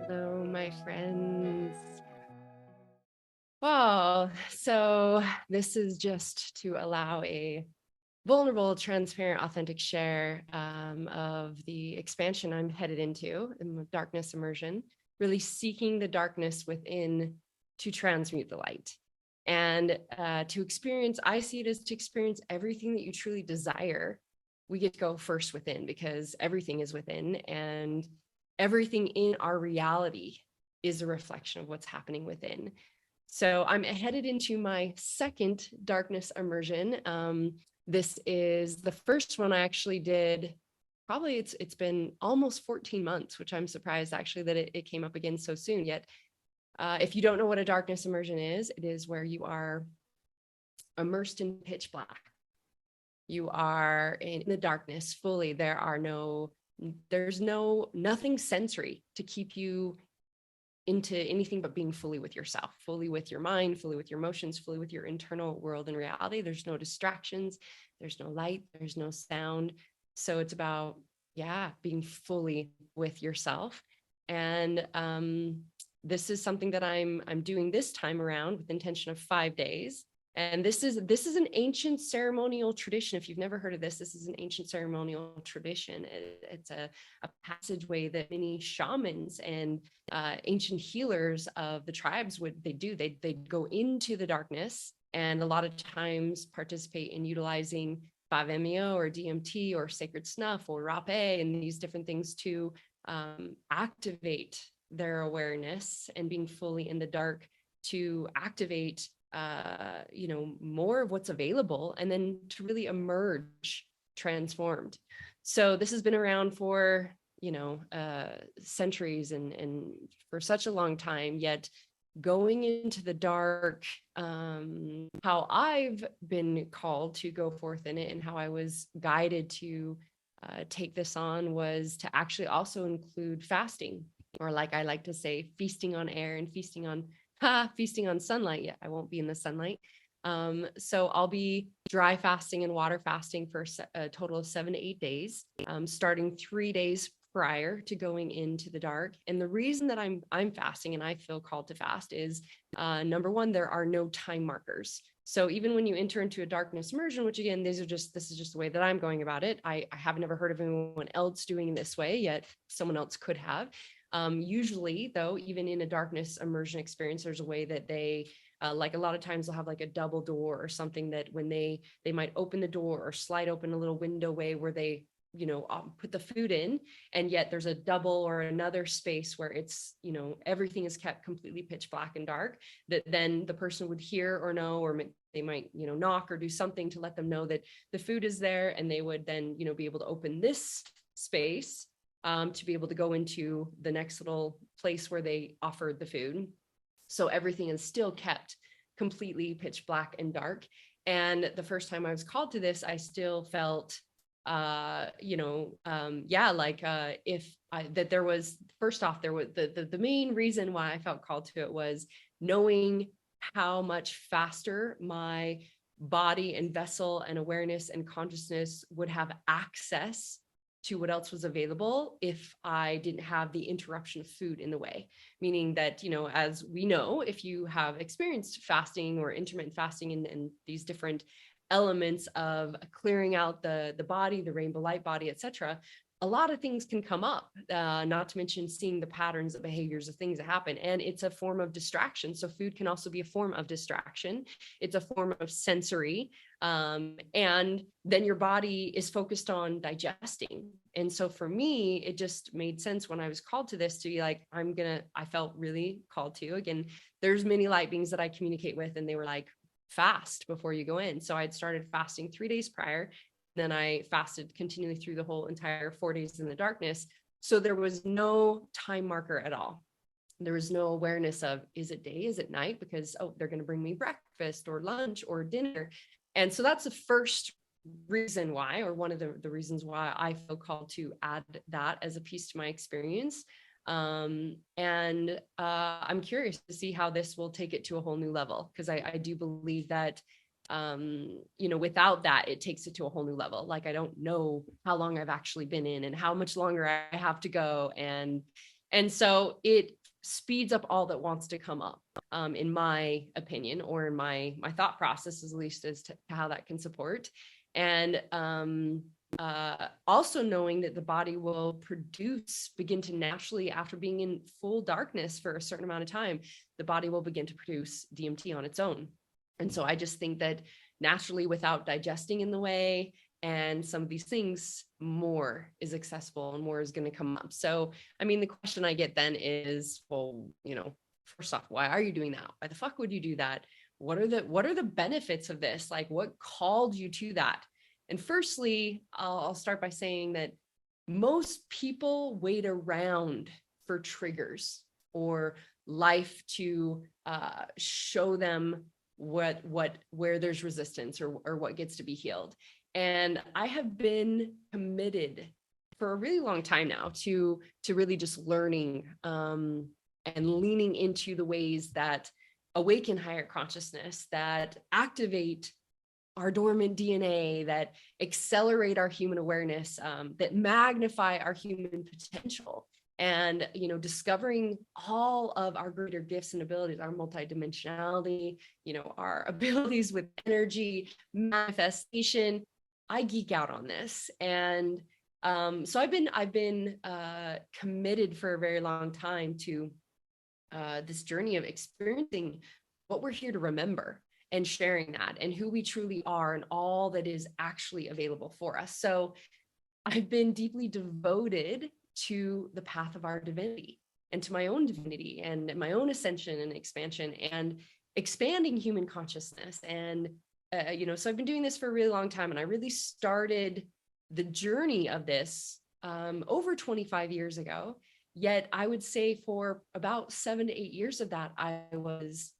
Hello, my friends. Well, so this is just to allow a vulnerable, transparent, authentic share of the expansion I'm headed into in the darkness immersion, really seeking the darkness within to transmute the light. And to experience, I see it as to experience everything that you truly desire. We get to go first within because everything is within, and everything in our reality is a reflection of what's happening within. So I'm headed into my second darkness immersion. This is the first one I actually did. Probably it's been almost 14 months, which I'm surprised actually that it came up again so soon. Yet, if you don't know what a darkness immersion is, it is where you are immersed in pitch black. You are in the darkness fully. There's nothing sensory to keep you into anything but being fully with yourself, fully with your mind, fully with your emotions, fully with your internal world and reality. There's no distractions, there's no light, there's no sound. So it's about, yeah, being fully with yourself. And this is something that I'm doing this time around with intention of 5 days. And this is an ancient ceremonial tradition. If you've never heard of this, this is an ancient ceremonial tradition. It's a passageway that many shamans and ancient healers of the tribes they'd go into the darkness, and a lot of times participate in utilizing 5-MeO or DMT or sacred snuff or rapé and these different things to activate their awareness and being fully in the dark to activate more of what's available, and then to really emerge transformed. So this has been around for, centuries and for such a long time, yet going into the dark, how I've been called to go forth in it and how I was guided to take this on was to actually also include fasting, or like I like to say, feasting on air and feasting on sunlight. Yeah, I won't be in the sunlight. So I'll be dry fasting and water fasting for a total of 7 to 8 days, starting 3 days prior to going into the dark. And the reason that I'm fasting and I feel called to fast is number one, there are no time markers. So even when you enter into a darkness immersion, which again, this is just the way that I'm going about it. I have never heard of anyone else doing it this way, yet someone else could have. Usually, though, even in a darkness immersion experience, there's a way that they like a lot of times they'll have like a double door or something that when they might open the door or slide open a little window way where they put the food in, and yet there's a double or another space where it's everything is kept completely pitch black and dark, that then the person would hear or know, or they might knock or do something to let them know that the food is there, and they would then be able to open this space to be able to go into the next little place where they offered the food. So everything is still kept completely pitch black and dark. And the first time I was called to this, I still felt, that there was, first off, there was the main reason why I felt called to it was knowing how much faster my body and vessel and awareness and consciousness would have access to what else was available if I didn't have the interruption of food in the way. Meaning that, as we know, if you have experienced fasting or intermittent fasting and these different elements of clearing out the body, the rainbow light body, etc., a lot of things can come up, not to mention seeing the patterns of behaviors of things that happen. And it's a form of distraction. So food can also be a form of distraction. It's a form of sensory. And then your body is focused on digesting. And so for me, it just made sense when I was called to this to be like, I felt really called to, again, there's many light beings that I communicate with, and they were like, fast before you go in. So I'd started fasting 3 days prior. Then I fasted continually through the whole entire 4 days in the darkness. So there was no time marker at all. There was no awareness of, is it day, is it night? Because, they're going to bring me breakfast or lunch or dinner. And so that's the first reason why, or one of the reasons why I feel called to add that as a piece to my experience. I'm curious to see how this will take it to a whole new level, because I do believe that without that, it takes it to a whole new level. Like, I don't know how long I've actually been in and how much longer I have to go. And so it speeds up all that wants to come up, in my opinion, or in my thought process, at least, as to how that can support. And also knowing that the body will begin to naturally, after being in full darkness for a certain amount of time, the body will begin to produce DMT on its own. And so I just think that naturally, without digesting in the way and some of these things, more is accessible and more is going to come up. So, I mean, the question I get then is, well, first off, why are you doing that? Why the fuck would you do that? What are the benefits of this? Like, what called you to that? And firstly, I'll start by saying that most people wait around for triggers or life to show them where there's resistance or what gets to be healed. And I have been committed for a really long time now to really just learning and leaning into the ways that awaken higher consciousness, that activate our dormant DNA, that accelerate our human awareness, that magnify our human potential. And, discovering all of our greater gifts and abilities, our multidimensionality, our abilities with energy, manifestation. I geek out on this. And so I've been committed for a very long time to this journey of experiencing what we're here to remember, and sharing that, and who we truly are, and all that is actually available for us. So I've been deeply devoted to the path of our divinity, and to my own divinity, and my own ascension and expansion, and expanding human consciousness. And so I've been doing this for a really long time, and I really started the journey of this over 25 years ago. Yet I would say for about 7 to 8 years of that, it was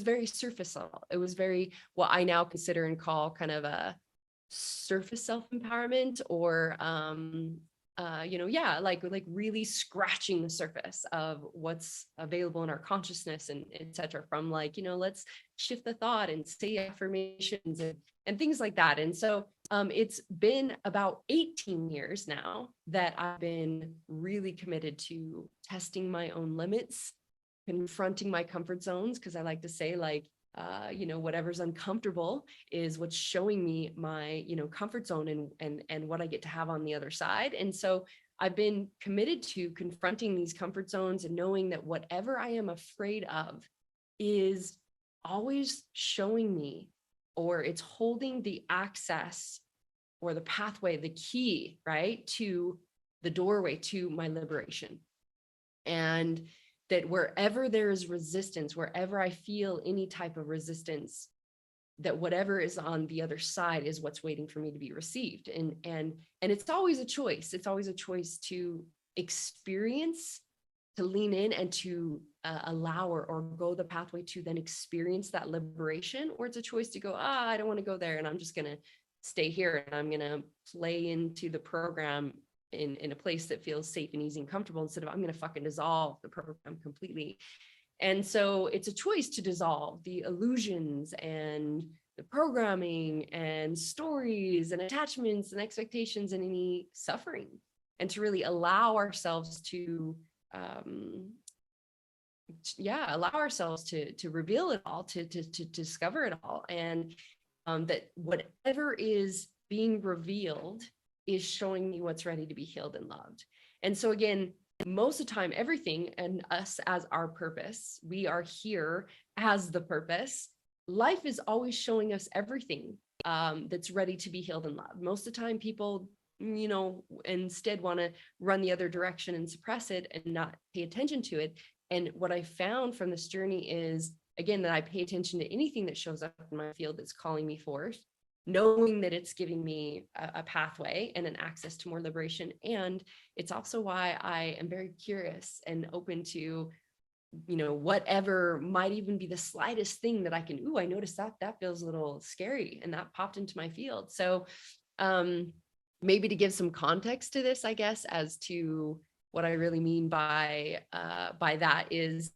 very surface level. It was very, what I now consider and call kind of a surface self-empowerment, or like really scratching the surface of what's available in our consciousness, and etc. From let's shift the thought and say affirmations and things like that. And so it's been about 18 years now that I've been really committed to testing my own limits, confronting my comfort zones, because I like to say, whatever's uncomfortable is what's showing me my, comfort zone, and what I get to have on the other side. And so I've been committed to confronting these comfort zones, and knowing that whatever I am afraid of is always showing me, or it's holding the access or the pathway, the key, right, to the doorway to my liberation. And that wherever there is resistance, wherever I feel any type of resistance, that whatever is on the other side is what's waiting for me to be received. And it's always a choice. It's always a choice to experience, to lean in, and to allow or go the pathway to then experience that liberation. Or it's a choice to go, I don't want to go there, and I'm just going to stay here, and I'm going to play into the program in a place that feels safe and easy and comfortable, instead of I'm going to fucking dissolve the program completely. And so it's a choice to dissolve the illusions and the programming and stories and attachments and expectations and any suffering, and to really allow ourselves to reveal it all, to discover it all. And that whatever is being revealed is showing me what's ready to be healed and loved. And so again, most of the time, everything, and us as our purpose, we are here as the purpose. Life is always showing us everything that's ready to be healed and loved. Most of the time, people, instead want to run the other direction and suppress it and not pay attention to it. And what I found from this journey is, again, that I pay attention to anything that shows up in my field that's calling me forth, knowing that it's giving me a pathway and an access to more liberation. And it's also why I am very curious and open to, whatever might even be the slightest thing that I can, I noticed that feels a little scary, and that popped into my field. So maybe to give some context to this, I guess, as to what I really mean by that is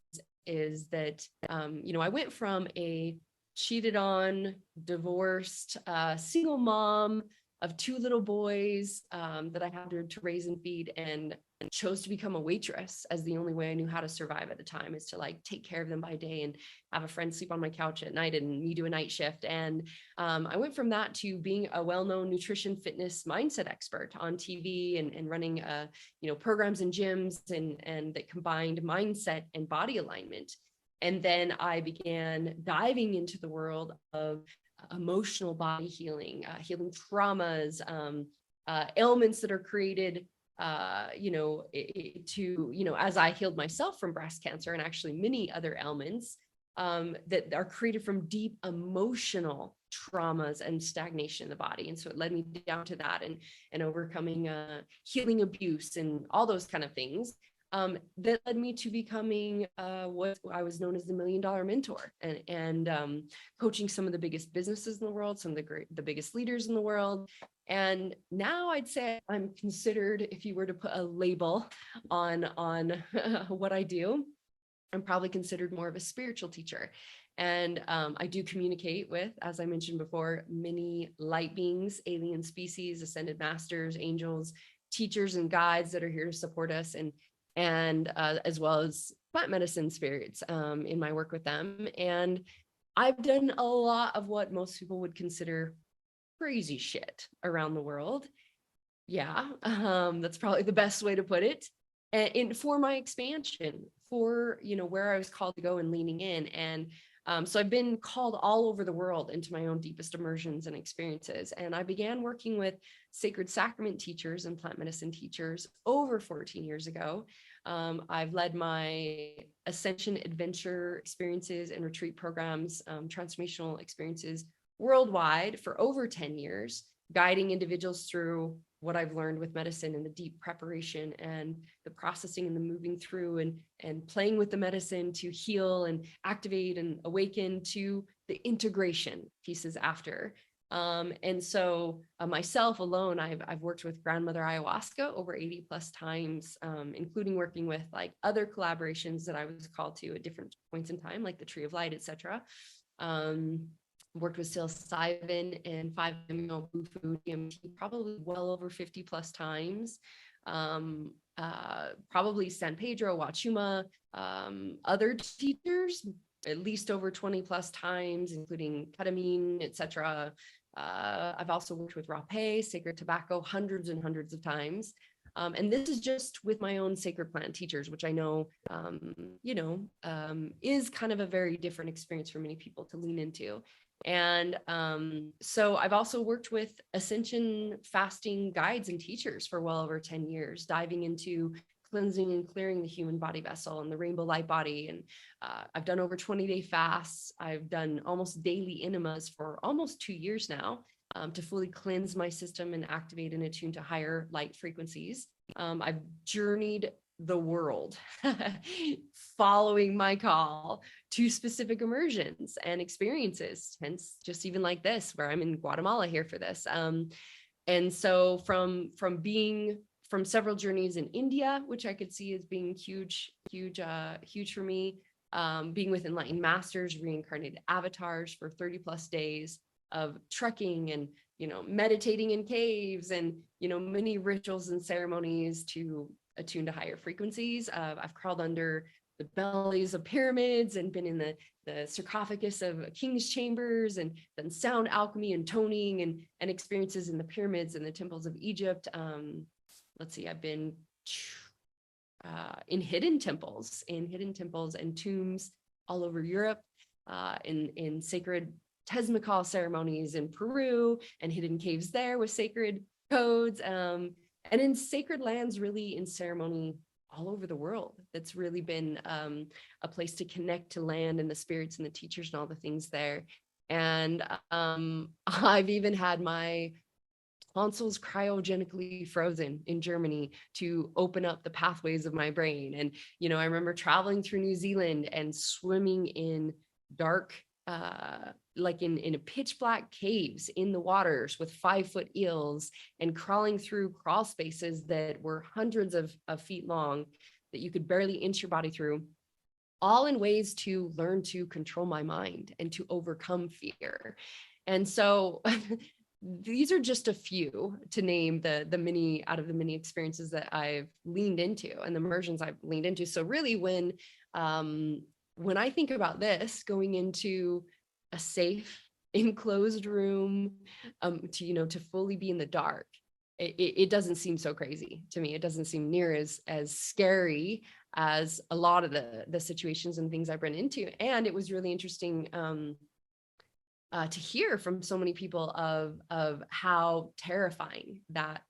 that, I went from a cheated on, divorced, single mom of 2 little boys that I had to raise and feed, and chose to become a waitress as the only way I knew how to survive at the time, is to like take care of them by day and have a friend sleep on my couch at night and me do a night shift. And I went from that to being a well-known nutrition, fitness, mindset expert on TV and running programs in gyms and that combined mindset and body alignment. And then I began diving into the world of emotional body healing, healing traumas, ailments that are created, as I healed myself from breast cancer and actually many other ailments that are created from deep emotional traumas and stagnation in the body. And so it led me down to that and overcoming healing abuse and all those kind of things. That led me to becoming what I was known as the $1 Million Mentor, and coaching some of the biggest businesses in the world, some of the biggest leaders in the world. And now I'd say I'm considered, if you were to put a label on what I do, I'm probably considered more of a spiritual teacher. And I do communicate with, as I mentioned before, many light beings, alien species, ascended masters, angels, teachers, and guides that are here to support us, and as well as plant medicine spirits in my work with them. And I've done a lot of what most people would consider crazy shit around the world. Yeah, that's probably the best way to put it. And for my expansion, for where I was called to go and leaning in. And so I've been called all over the world into my own deepest immersions and experiences. And I began working with sacred sacrament teachers and plant medicine teachers over 14 years ago. I've led my ascension adventure experiences and retreat programs, transformational experiences worldwide for over 10 years, guiding individuals through what I've learned with medicine and the deep preparation and the processing and the moving through and playing with the medicine to heal and activate and awaken to the integration pieces after. And so myself alone, I've worked with grandmother ayahuasca over 80 plus times, including working with like other collaborations that I was called to at different points in time, like the Tree of Light, etc. Worked with psilocybin and 5-MeO blue food DMT probably well over 50 plus times. Probably San Pedro, Wachuma, other teachers at least over 20 plus times, including ketamine, etc. I've also worked with rapé, sacred tobacco, hundreds and hundreds of times. And this is just with my own sacred plant teachers, which I know, is kind of a very different experience for many people to lean into. And so I've also worked with ascension fasting guides and teachers for well over 10 years, diving into cleansing and clearing the human body vessel and the rainbow light body. And I've done over 20-day fasts. I've done almost daily enemas for almost 2 years now to fully cleanse my system and activate and attune to higher light frequencies. I've journeyed the world following my call to specific immersions and experiences, hence just even like this, where I'm in Guatemala here for this. And so from several journeys in India, which I could see as being huge for me, being with enlightened masters, reincarnated avatars for 30 plus days of trekking and, meditating in caves and, many rituals and ceremonies to attune to higher frequencies. I've crawled under the bellies of pyramids and been in the sarcophagus of king's chambers and done sound alchemy and toning and experiences in the pyramids and the temples of Egypt. Let's see, I've been in hidden temples and tombs all over Europe, in sacred Tetzalcoatl ceremonies in Peru and hidden caves there with sacred codes, and in sacred lands, really in ceremony all over the world. That's really been a place to connect to land and the spirits and the teachers and all the things there. And I've even had my tonsils cryogenically frozen in Germany to open up the pathways of my brain. And, I remember traveling through New Zealand and swimming in dark, like in a pitch black caves in the waters with 5-foot eels and crawling through crawl spaces that were hundreds of feet long that you could barely inch your body through. all in ways to learn to control my mind and to overcome fear. And so these are just a few to name the many out of the many experiences that I've leaned into and the immersions I've leaned into. So really when I think about this, going into a safe, enclosed room, to fully be in the dark, it doesn't seem so crazy to me. It doesn't seem near as scary as a lot of the situations and things I've run into. And it was really interesting to hear from so many people of how terrifying that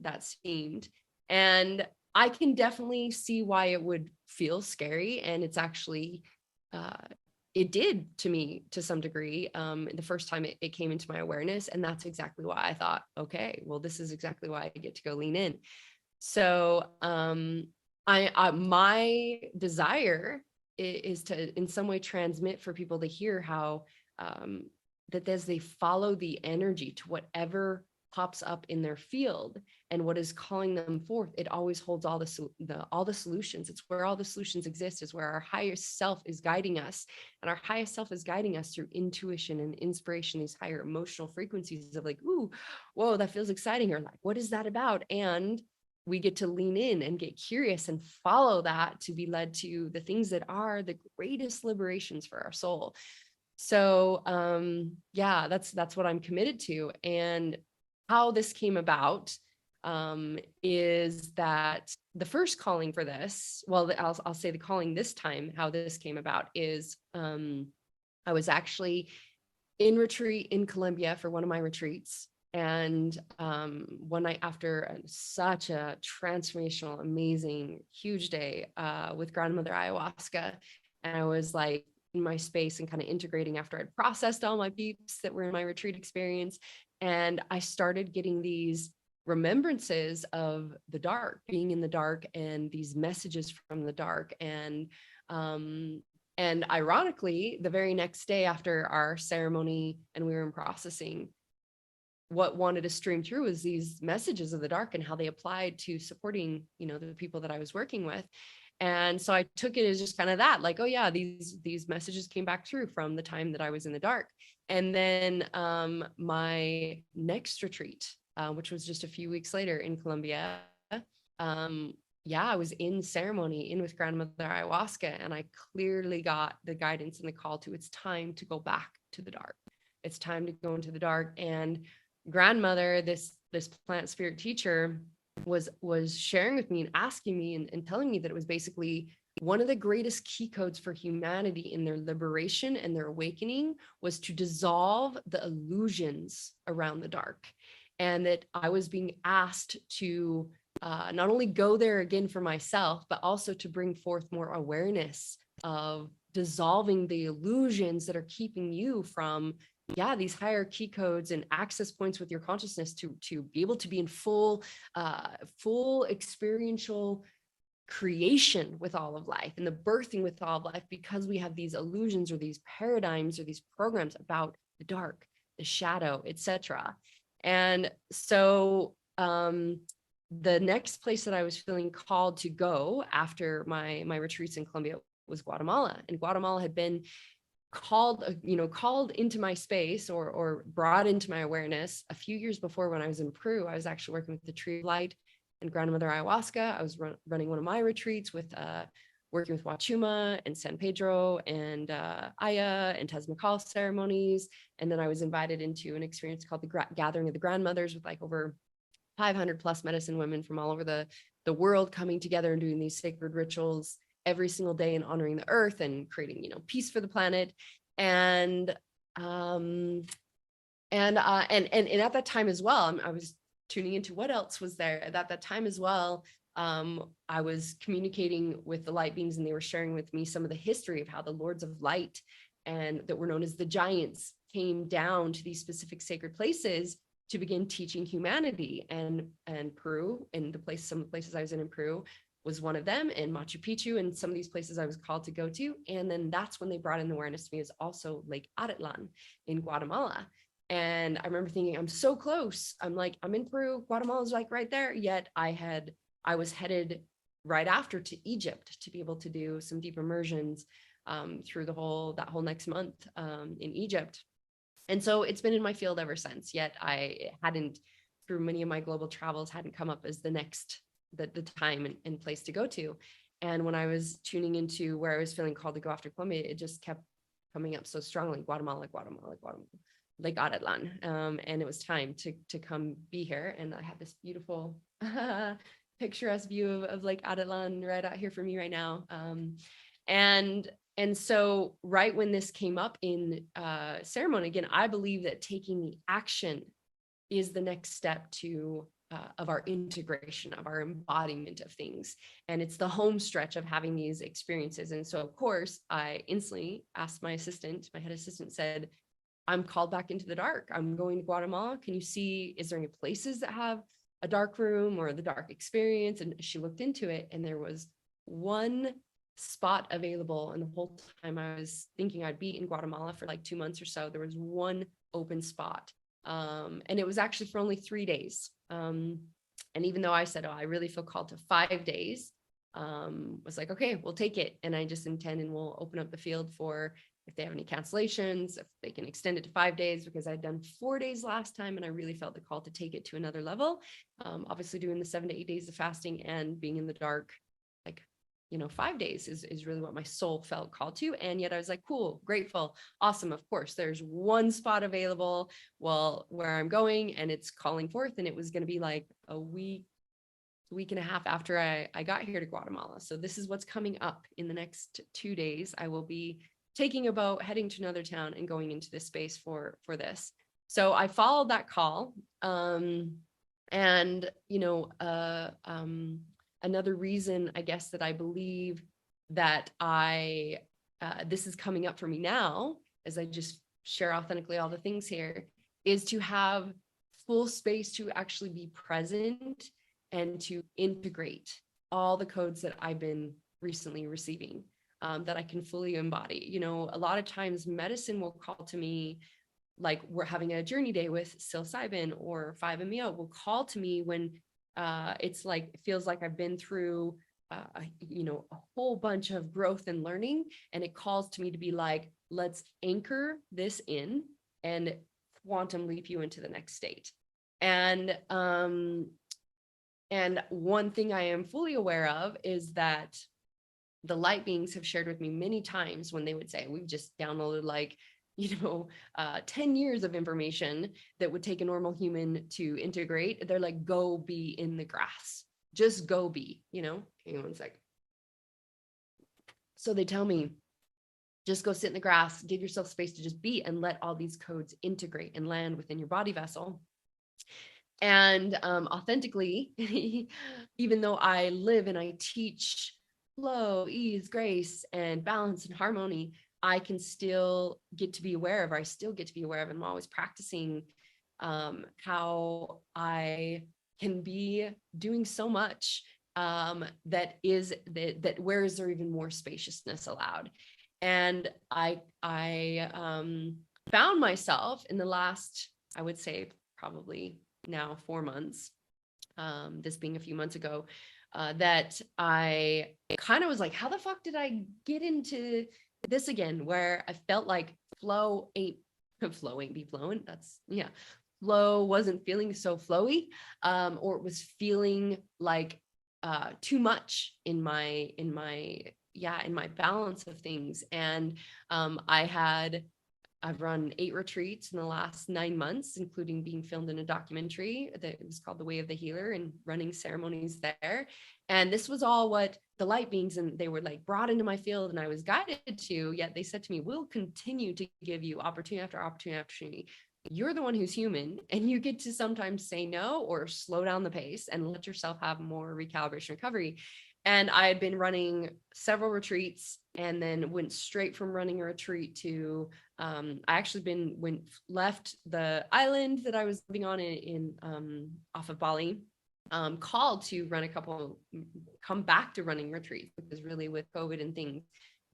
seemed. And I can definitely see why it would feel scary. And it's actually it did to me to some degree the first time it came into my awareness. And that's exactly why I thought, okay, well, this is exactly why I get to go lean in. So my desire is to in some way transmit for people to hear how that as they follow the energy to whatever pops up in their field and what is calling them forth, it always holds all the solutions. It's where all the solutions exist, is where our highest self is guiding us. And our highest self is guiding us through intuition and inspiration, these higher emotional frequencies of like, ooh, whoa, that feels exciting, or like, what is that about? And we get to lean in and get curious and follow that to be led to the things that are the greatest liberations for our soul. So yeah, that's what I'm committed to. And how this came about is that the first calling for this, well, I'll say the calling this time, how this came about is I was actually in retreat in Colombia for one of my retreats. And one night after such a transformational, amazing, huge day with grandmother ayahuasca, and I was like in my space and kind of integrating after I'd processed all my beeps that were in my retreat experience. And I started getting these remembrances of the dark, being in the dark, and these messages from the dark. And ironically, the very next day after our ceremony and we were in processing, what wanted to stream through was these messages of the dark and how they applied to supporting, the people that I was working with. And so I took it as just kind of that, like, oh yeah, these messages came back through from the time that I was in the dark. And then my next retreat, which was just a few weeks later in Colombia, I was in ceremony in with grandmother ayahuasca, and I clearly got the guidance and the call to, it's time to go back to the dark. It's time to go into the dark. And grandmother, this plant spirit teacher, was sharing with me and asking me and telling me that it was basically one of the greatest key codes for humanity in their liberation and their awakening was to dissolve the illusions around the dark. And that I was being asked to not only go there again for myself, but also to bring forth more awareness of dissolving the illusions that are keeping you from these higher key codes and access points with your consciousness to be able to be in full experiential creation with all of life and the birthing with all of life, because we have these illusions or these paradigms or these programs about the dark, the shadow, etc. And so the next place that I was feeling called to go after my retreats in Colombia was Guatemala. And Guatemala had been called into my space or brought into my awareness a few years before. When I was in Peru, I was actually working with the Tree of Light and grandmother ayahuasca. I was running one of my retreats with working with Wachuma and San Pedro and Aya and Tezmacall ceremonies. And then I was invited into an experience called the Gathering of the Grandmothers, with like over 500 plus medicine women from all over the world coming together and doing these sacred rituals every single day and honoring the earth and creating, peace for the planet. And at that time as well, I was tuning into what else was there at that time as well. I was communicating with the light beings, and they were sharing with me some of the history of how the lords of light, and that were known as the giants, came down to these specific sacred places to begin teaching humanity. And Peru, and some of the places I was in Peru, was one of them, and Machu Picchu, and some of these places I was called to go to. And then that's when they brought in the awareness to me, is also Lake Aretlan in Guatemala. And I remember thinking, I'm so close. I'm in Peru, Guatemala's like right there. Yet I was headed right after to Egypt to be able to do some deep immersions through that whole next month in Egypt. And so it's been in my field ever since, yet I hadn't, through many of my global travels, hadn't come up as the time and place to go to. And when I was tuning into where I was feeling called to go after Colombia, it just kept coming up so strongly: Guatemala, Guatemala, Guatemala, Lake Adatlan. And it was time to come be here. And I have this beautiful picturesque view of Lake Adatlan right out here for me right now. And so right when this came up in ceremony, again, I believe that taking the action is the next step of our integration, of our embodiment of things. And it's the home stretch of having these experiences. And so, of course, I instantly asked my head assistant said, I'm called back into the dark. I'm going to Guatemala. Can you see, is there any places that have a dark room or the dark experience? And she looked into it, and there was one spot available. And the whole time I was thinking I'd be in Guatemala for like 2 months or so, there was one open spot. And it was actually for only 3 days. And even though I said, oh, I really feel called to 5 days, was like, okay, we'll take it. And I just intend, and we'll open up the field for if they have any cancellations, if they can extend it to 5 days, because I'd done 4 days last time. And I really felt the call to take it to another level. Obviously doing the 7 to 8 days of fasting and being in the dark, like, 5 days is really what my soul felt called to. And yet I was like, cool, grateful, awesome. Of course, there's one spot available, well, where I'm going, and it's calling forth. And it was going to be like a week and a half after I got here to Guatemala. So this is what's coming up in the next 2 days. I will be taking a boat, heading to another town, and going into this space for this. So I followed that call. Another reason, I guess, that I believe that this is coming up for me now, as I just share authentically all the things here, is to have full space to actually be present and to integrate all the codes that I've been recently receiving, that I can fully embody. A lot of times medicine will call to me, like we're having a journey day with psilocybin or 5-MeO will call to me when it's like, it feels like I've been through, a whole bunch of growth and learning. And it calls to me to be like, let's anchor this in and quantum leap you into the next state. And one thing I am fully aware of is that the light beings have shared with me many times when they would say, we've just downloaded 10 years of information that would take a normal human to integrate. They're like, go be in the grass, just go be, hang on one sec. So they tell me, just go sit in the grass, give yourself space to just be, and let all these codes integrate and land within your body vessel. And authentically, even though I live and I teach flow, ease, grace, and balance and harmony, I can still get to be aware of, or I still get to be aware of, and I'm always practicing how I can be doing so much that where is there even more spaciousness allowed? And I found myself in the last, I would say probably now 4 months, this being a few months ago, that I kind of was like, how the fuck did I get into this again, where I felt like flow ain't be flowing. Flow wasn't feeling so flowy, or it was feeling like too much in my balance of things. And I've run 8 retreats in the last 9 months, including being filmed in a documentary that was called The Way of the Healer, and running ceremonies there. And this was all what the light beings, and they were like brought into my field and I was guided to, yet they said to me, we'll continue to give you opportunity after opportunity after opportunity. You're the one who's human, and you get to sometimes say no or slow down the pace and let yourself have more recalibration recovery. And I had been running several retreats, and then went straight from running a retreat to I actually left the island that I was living on in off of Bali, called to come back to running retreats, because really with COVID and things,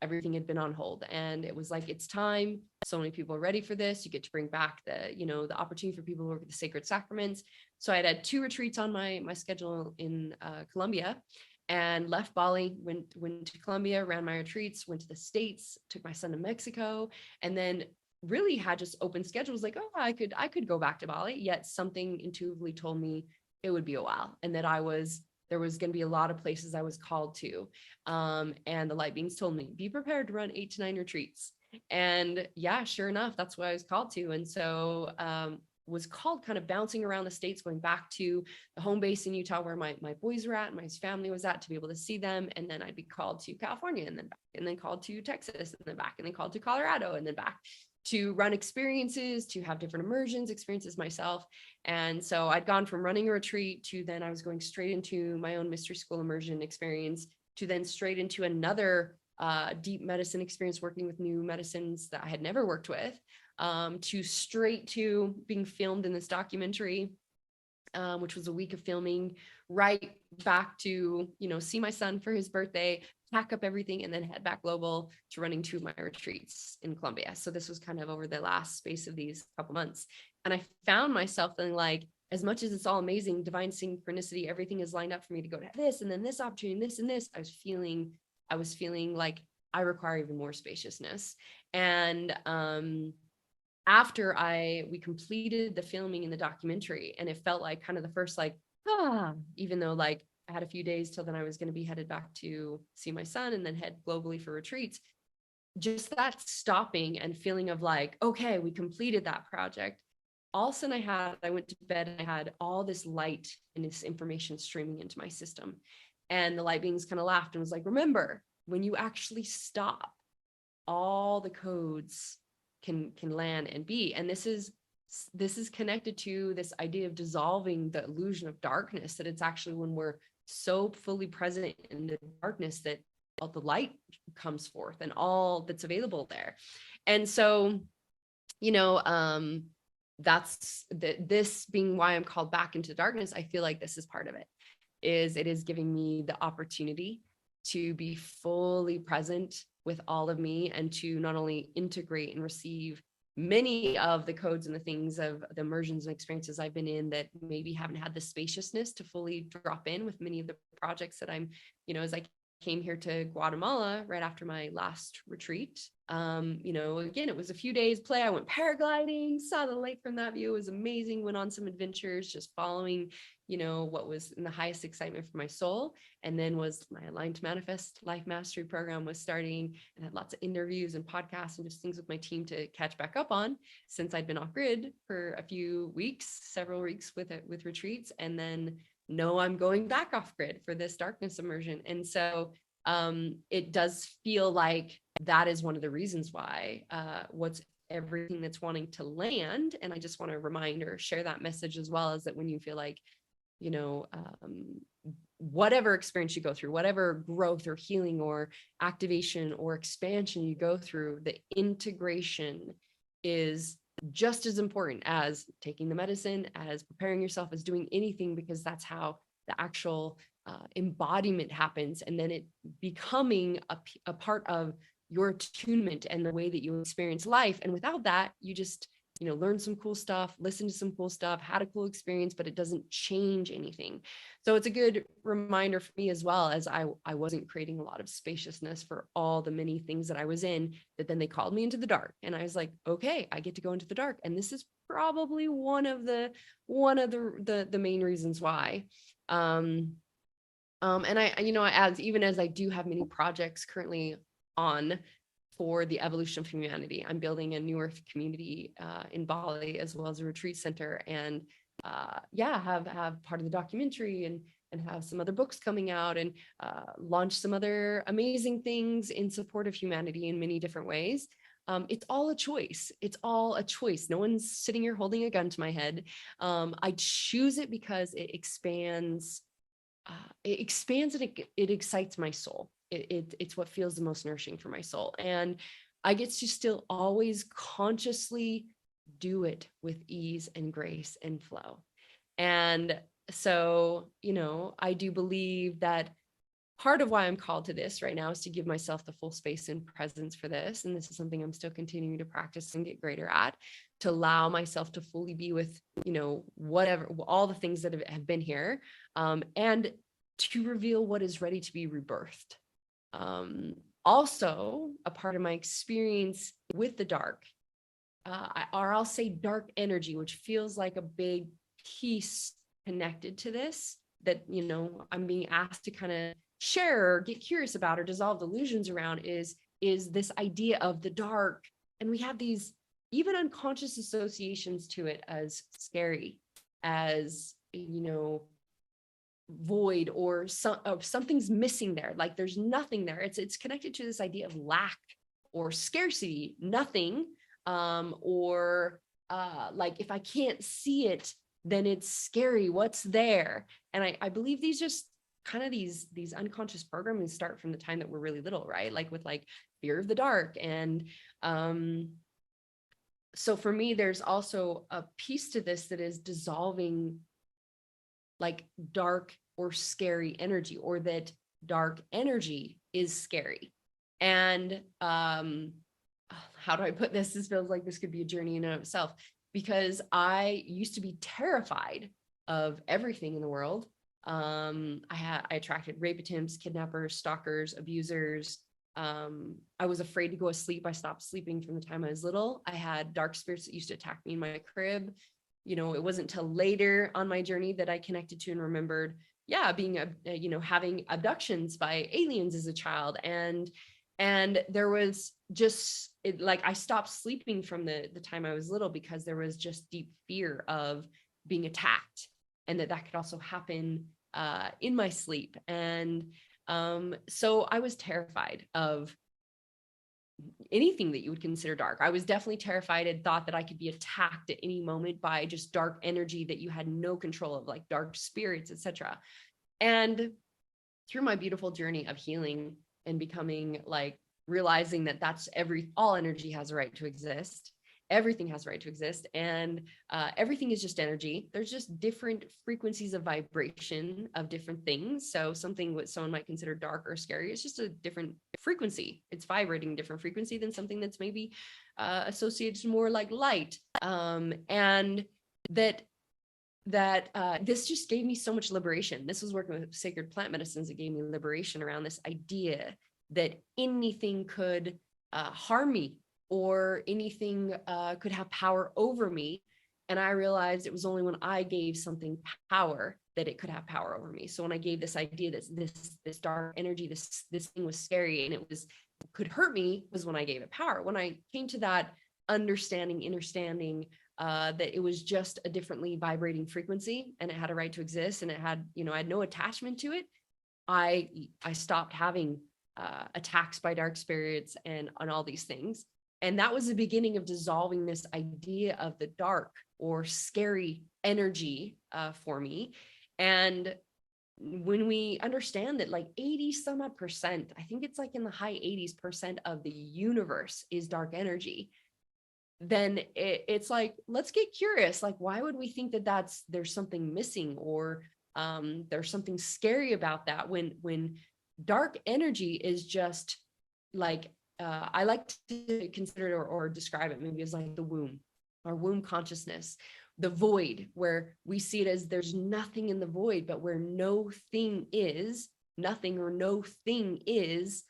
everything had been on hold. And it was like, it's time. So many people are ready for this. You get to bring back the opportunity for people to work with the sacred sacraments. So I had 2 retreats on my schedule in Colombia. and left Bali, went to Colombia, ran my retreats, went to the States, took my son to Mexico, and then really had just open schedules like, oh, I could go back to Bali, yet something intuitively told me it would be a while, and that there was going to be a lot of places I was called to. And the light beings told me, be prepared to run 8 to 9 retreats. And yeah, sure enough, that's what I was called to. And so was called kind of bouncing around the States, going back to the home base in Utah where my boys were at and my family was at, to be able to see them. And then I'd be called to California, and then back, and then called to Texas, and then back, and then called to Colorado, and then back to run experiences, to have different immersions experiences myself. And so I'd gone from running a retreat to then I was going straight into my own mystery school immersion experience, to then straight into another deep medicine experience, working with new medicines that I had never worked with, to straight to being filmed in this documentary, which was a week of filming, right back to, see my son for his birthday, pack up everything, and then head back global to running 2 of my retreats in Colombia. So this was kind of over the last space of these couple months. And I found myself feeling like, as much as it's all amazing, divine synchronicity, everything is lined up for me to go to this, and then this opportunity, this and this, I was feeling like I require even more spaciousness. And after we completed the filming in the documentary, and it felt like kind of the first, like, even though like I had a few days till then I was going to be headed back to see my son and then head globally for retreats, just that stopping and feeling of like, okay, we completed that project. All of a sudden I went to bed and I had all this light and this information streaming into my system. And the light beings kind of laughed and was like, remember, when you actually stop, all the codes can land and be. And this is connected to this idea of dissolving the illusion of darkness, that it's actually when we're so fully present in the darkness that all the light comes forth and all that's available there. And so, that's this being why I'm called back into darkness. I feel like this is part of it. It is giving me the opportunity to be fully present with all of me, and to not only integrate and receive many of the codes and the things of the immersions and experiences I've been in that maybe haven't had the spaciousness to fully drop in with many of the projects that I'm, as I came here to Guatemala right after my last retreat. Again, it was a few days play. I went paragliding, saw the lake from that view. It was amazing. Went on some adventures, just following, what was in the highest excitement for my soul. And then was my Aligned to Manifest Life Mastery program was starting, and had lots of interviews and podcasts and just things with my team to catch back up on, since I'd been off grid for a few weeks, several weeks with retreats. And then I'm going back off grid for this darkness immersion. And so it does feel like that is one of the reasons why what's everything that's wanting to land. And I just want to remind or share that message as well, is that when you feel like, whatever experience you go through, whatever growth or healing or activation or expansion you go through, the integration is just as important as taking the medicine, as preparing yourself, as doing anything, because that's how the actual embodiment happens. And then it becoming a part of your attunement and the way that you experience life. And without that, you just, learn some cool stuff, listen to some cool stuff, had a cool experience, but it doesn't change anything. So it's a good reminder for me as well, as I wasn't creating a lot of spaciousness for all the many things that I was in, that then they called me into the dark. And I was like, okay, I get to go into the dark. And this is probably one of the main reasons why. And as I do have many projects currently on for the evolution of humanity. I'm building a new earth community in Bali, as well as a retreat center, and have part of the documentary and have some other books coming out, and launch some other amazing things in support of humanity in many different ways. It's all a choice. It's all a choice. No one's sitting here holding a gun to my head. I choose it because it expands. It expands and it excites my soul. It's what feels the most nourishing for my soul. And I get to still always consciously do it with ease and grace and flow. And so, I do believe that part of why I'm called to this right now is to give myself the full space and presence for this. And this is something I'm still continuing to practice and get greater at, to allow myself to fully be with, whatever, all the things that have been here. And to reveal what is ready to be rebirthed. Also, a part of my experience with the dark, or I'll say dark energy, which feels like a big piece connected to this, that, you know, I'm being asked to kind of share or get curious about or dissolve delusions around, is this idea of the dark. And we have these even unconscious associations to it as scary, as, you know, void, or something's missing there, like there's nothing there. It's connected to this idea of lack or scarcity, nothing, or like if I can't see it, then it's scary, what's there. And I believe these just kind of these unconscious programming start from the time that we're really little, right? Like with like fear of the dark. And so for me, there's also a piece to this that is dissolving like dark or scary energy, or that dark energy is scary. And how do I put this? This feels like this could be a journey in and of itself, because I used to be terrified of everything in the world. I attracted rape attempts, kidnappers, stalkers, abusers. I was afraid to go to sleep. I stopped sleeping from the time I was little. I had dark spirits that used to attack me in my crib. You know, it wasn't until later on my journey that I connected to and remembered, yeah, being you know, having abductions by aliens as a child. And there was just like, I stopped sleeping from the time I was little, because there was just deep fear of being attacked, and that could also happen in my sleep. And so I was terrified of anything that you would consider dark. I was definitely terrified and thought that I could be attacked at any moment by just dark energy that you had no control of, like dark spirits, etc. And through my beautiful journey of healing and becoming like realizing that all energy has a right to exist. Everything has a right to exist, and everything is just energy. There's just different frequencies of vibration of different things. So something what someone might consider dark or scary is just a different frequency. It's vibrating different frequency than something that's maybe associated more like light. And that this just gave me so much liberation. This was working with sacred plant medicines that gave me liberation around this idea that anything could harm me, or anything could have power over me. And I realized it was only when I gave something power that it could have power over me. So when I gave this idea that this dark energy, this thing was scary and could hurt me, was when I gave it power. When I came to that understanding that it was just a differently vibrating frequency, and it had a right to exist, and it had, you know, I had no attachment to it, I stopped having attacks by dark spirits and on all these things. And that was the beginning of dissolving this idea of the dark or scary energy for me. And when we understand that like 80 some odd percent, I think it's like in the high 80s% of the universe is dark energy, then it's like, let's get curious. Like, why would we think that there's something missing, or there's something scary about that, when dark energy is just like, I like to consider it or describe it maybe as like the womb, our womb consciousness, the void, where we see it as there's nothing in the void, but where no thing is, nothing or no thing is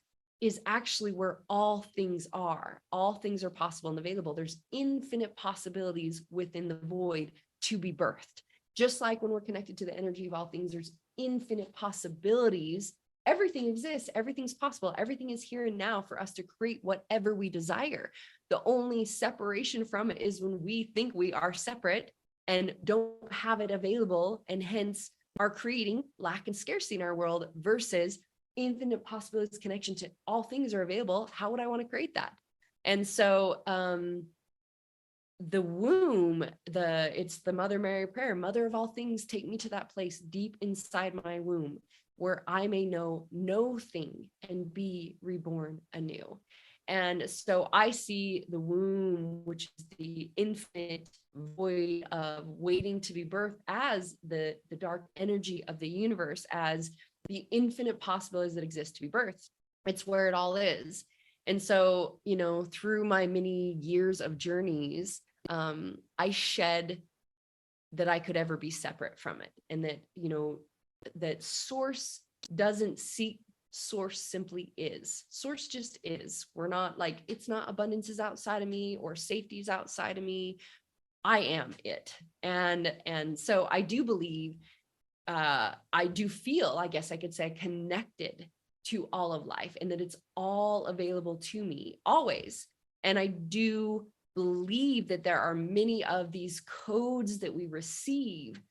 actually where all things are. All things are possible and available. There's infinite possibilities within the void to be birthed. Just like when we're connected to the energy of all things, there's infinite possibilities. Everything exists, everything's possible, everything is here and now for us to create whatever we desire. The only separation from it is when we think we are separate and don't have it available, and hence are creating lack and scarcity in our world, versus infinite possibilities, connection to all things are available. How would I want to create that? And so the womb, it's the Mother Mary prayer, Mother of all things, take me to that place deep inside my womb, where I may know no thing and be reborn anew. And so I see the womb, which is the infinite void of waiting to be birthed, as the dark energy of the universe, as the infinite possibilities that exist to be birthed. It's where it all is. And so, you know, through my many years of journeys, I shed that I could ever be separate from it. And that, you know, that source doesn't seek, source simply is. Source just is. We're not like, it's not abundance is outside of me or safety is outside of me. I am it. And so I do believe, I do feel, I guess I could say, connected to all of life, and that it's all available to me always. And I do believe that there are many of these codes that we receive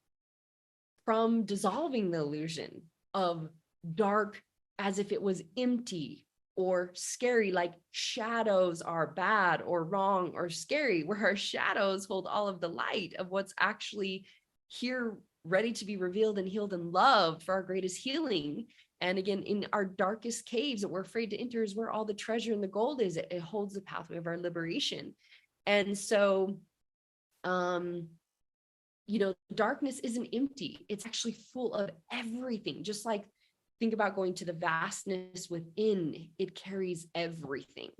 from dissolving the illusion of dark as if it was empty or scary, like shadows are bad or wrong or scary, where our shadows hold all of the light of what's actually here, ready to be revealed and healed and loved for our greatest healing. And again, in our darkest caves that we're afraid to enter is where all the treasure and the gold is. It holds the pathway of our liberation. And so, darkness isn't empty. It's actually full of everything. Just like, think about going to the vastness within, it carries everything.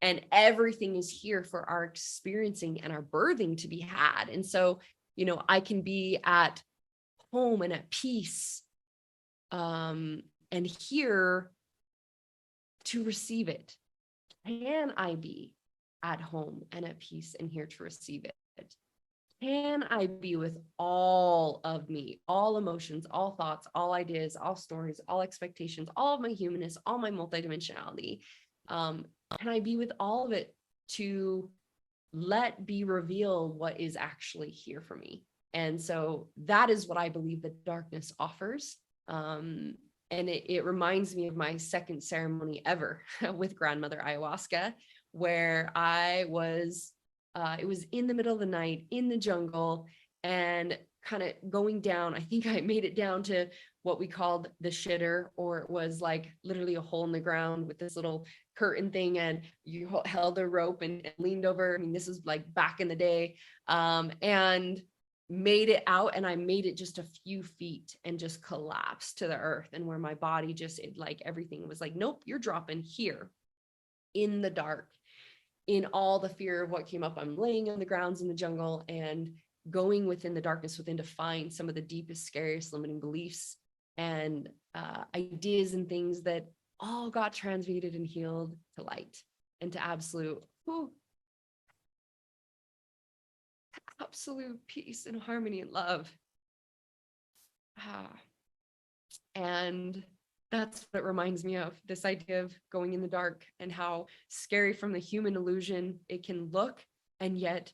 And everything is here for our experiencing and our birthing to be had. And so, I can be at home and at peace, and here to receive it. Can I be at home and at peace and here to receive it? Can I be with all of me, all emotions, all thoughts, all ideas, all stories, all expectations, all of my humanness, all my multidimensionality? Can I be with all of it to let be revealed what is actually here for me? And so that is what I believe that darkness offers. And it reminds me of my second ceremony ever with grandmother ayahuasca, where I was, it was in the middle of the night in the jungle and kind of going down. I think I made it down to what we called the shitter, or it was like literally a hole in the ground with this little curtain thing, and you held a rope and leaned over. I mean, this is like back in the day, and made it out. And I made it just a few feet and just collapsed to the earth. And where my body just, like everything was like, nope, you're dropping here in the dark. In all the fear of what came up, I'm laying on the grounds in the jungle and going within the darkness within to find some of the deepest, scariest limiting beliefs and ideas and things that all got transmuted and healed to light and to absolute peace and harmony and love. And that's what it reminds me of, this idea of going in the dark and how scary from the human illusion it can look, and yet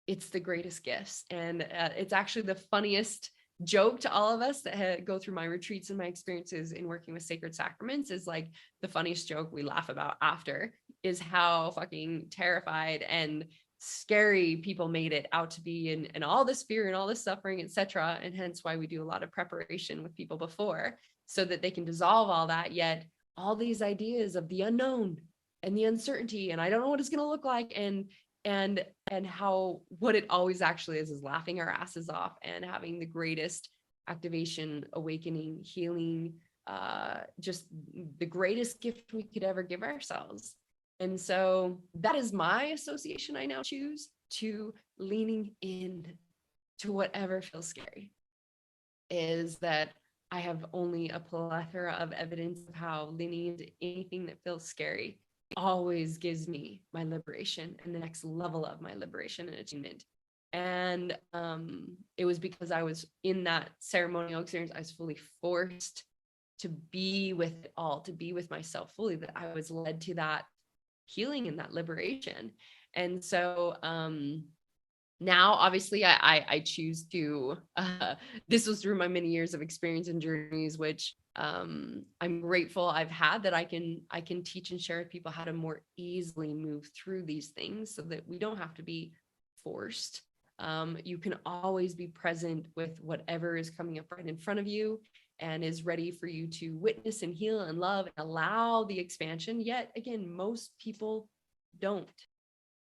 it's the greatest gifts. And it's actually the funniest joke to all of us that go through my retreats and my experiences in working with sacred sacraments, is like the funniest joke we laugh about after is how fucking terrified and scary people made it out to be, and all this fear and all this suffering, etc. And hence why we do a lot of preparation with people before, so that they can dissolve all that. Yet all these ideas of the unknown and the uncertainty, and I don't know what it's going to look like, and how what it always actually is laughing our asses off and having the greatest activation, awakening, healing, just the greatest gift we could ever give ourselves. And so that is my association I now choose to leaning in to whatever feels scary, is that I have only a plethora of evidence of how leaning into anything that feels scary always gives me my liberation and the next level of my liberation and achievement. And it was because I was in that ceremonial experience, I was fully forced to be with it all, to be with myself fully, that I was led to that healing and that liberation. And so now obviously I choose to this was through my many years of experience and journeys, which I'm grateful I've had, that I can teach and share with people how to more easily move through these things so that we don't have to be forced. You can always be present with whatever is coming up right in front of you and is ready for you to witness and heal and love and allow the expansion. Yet again, most people don't.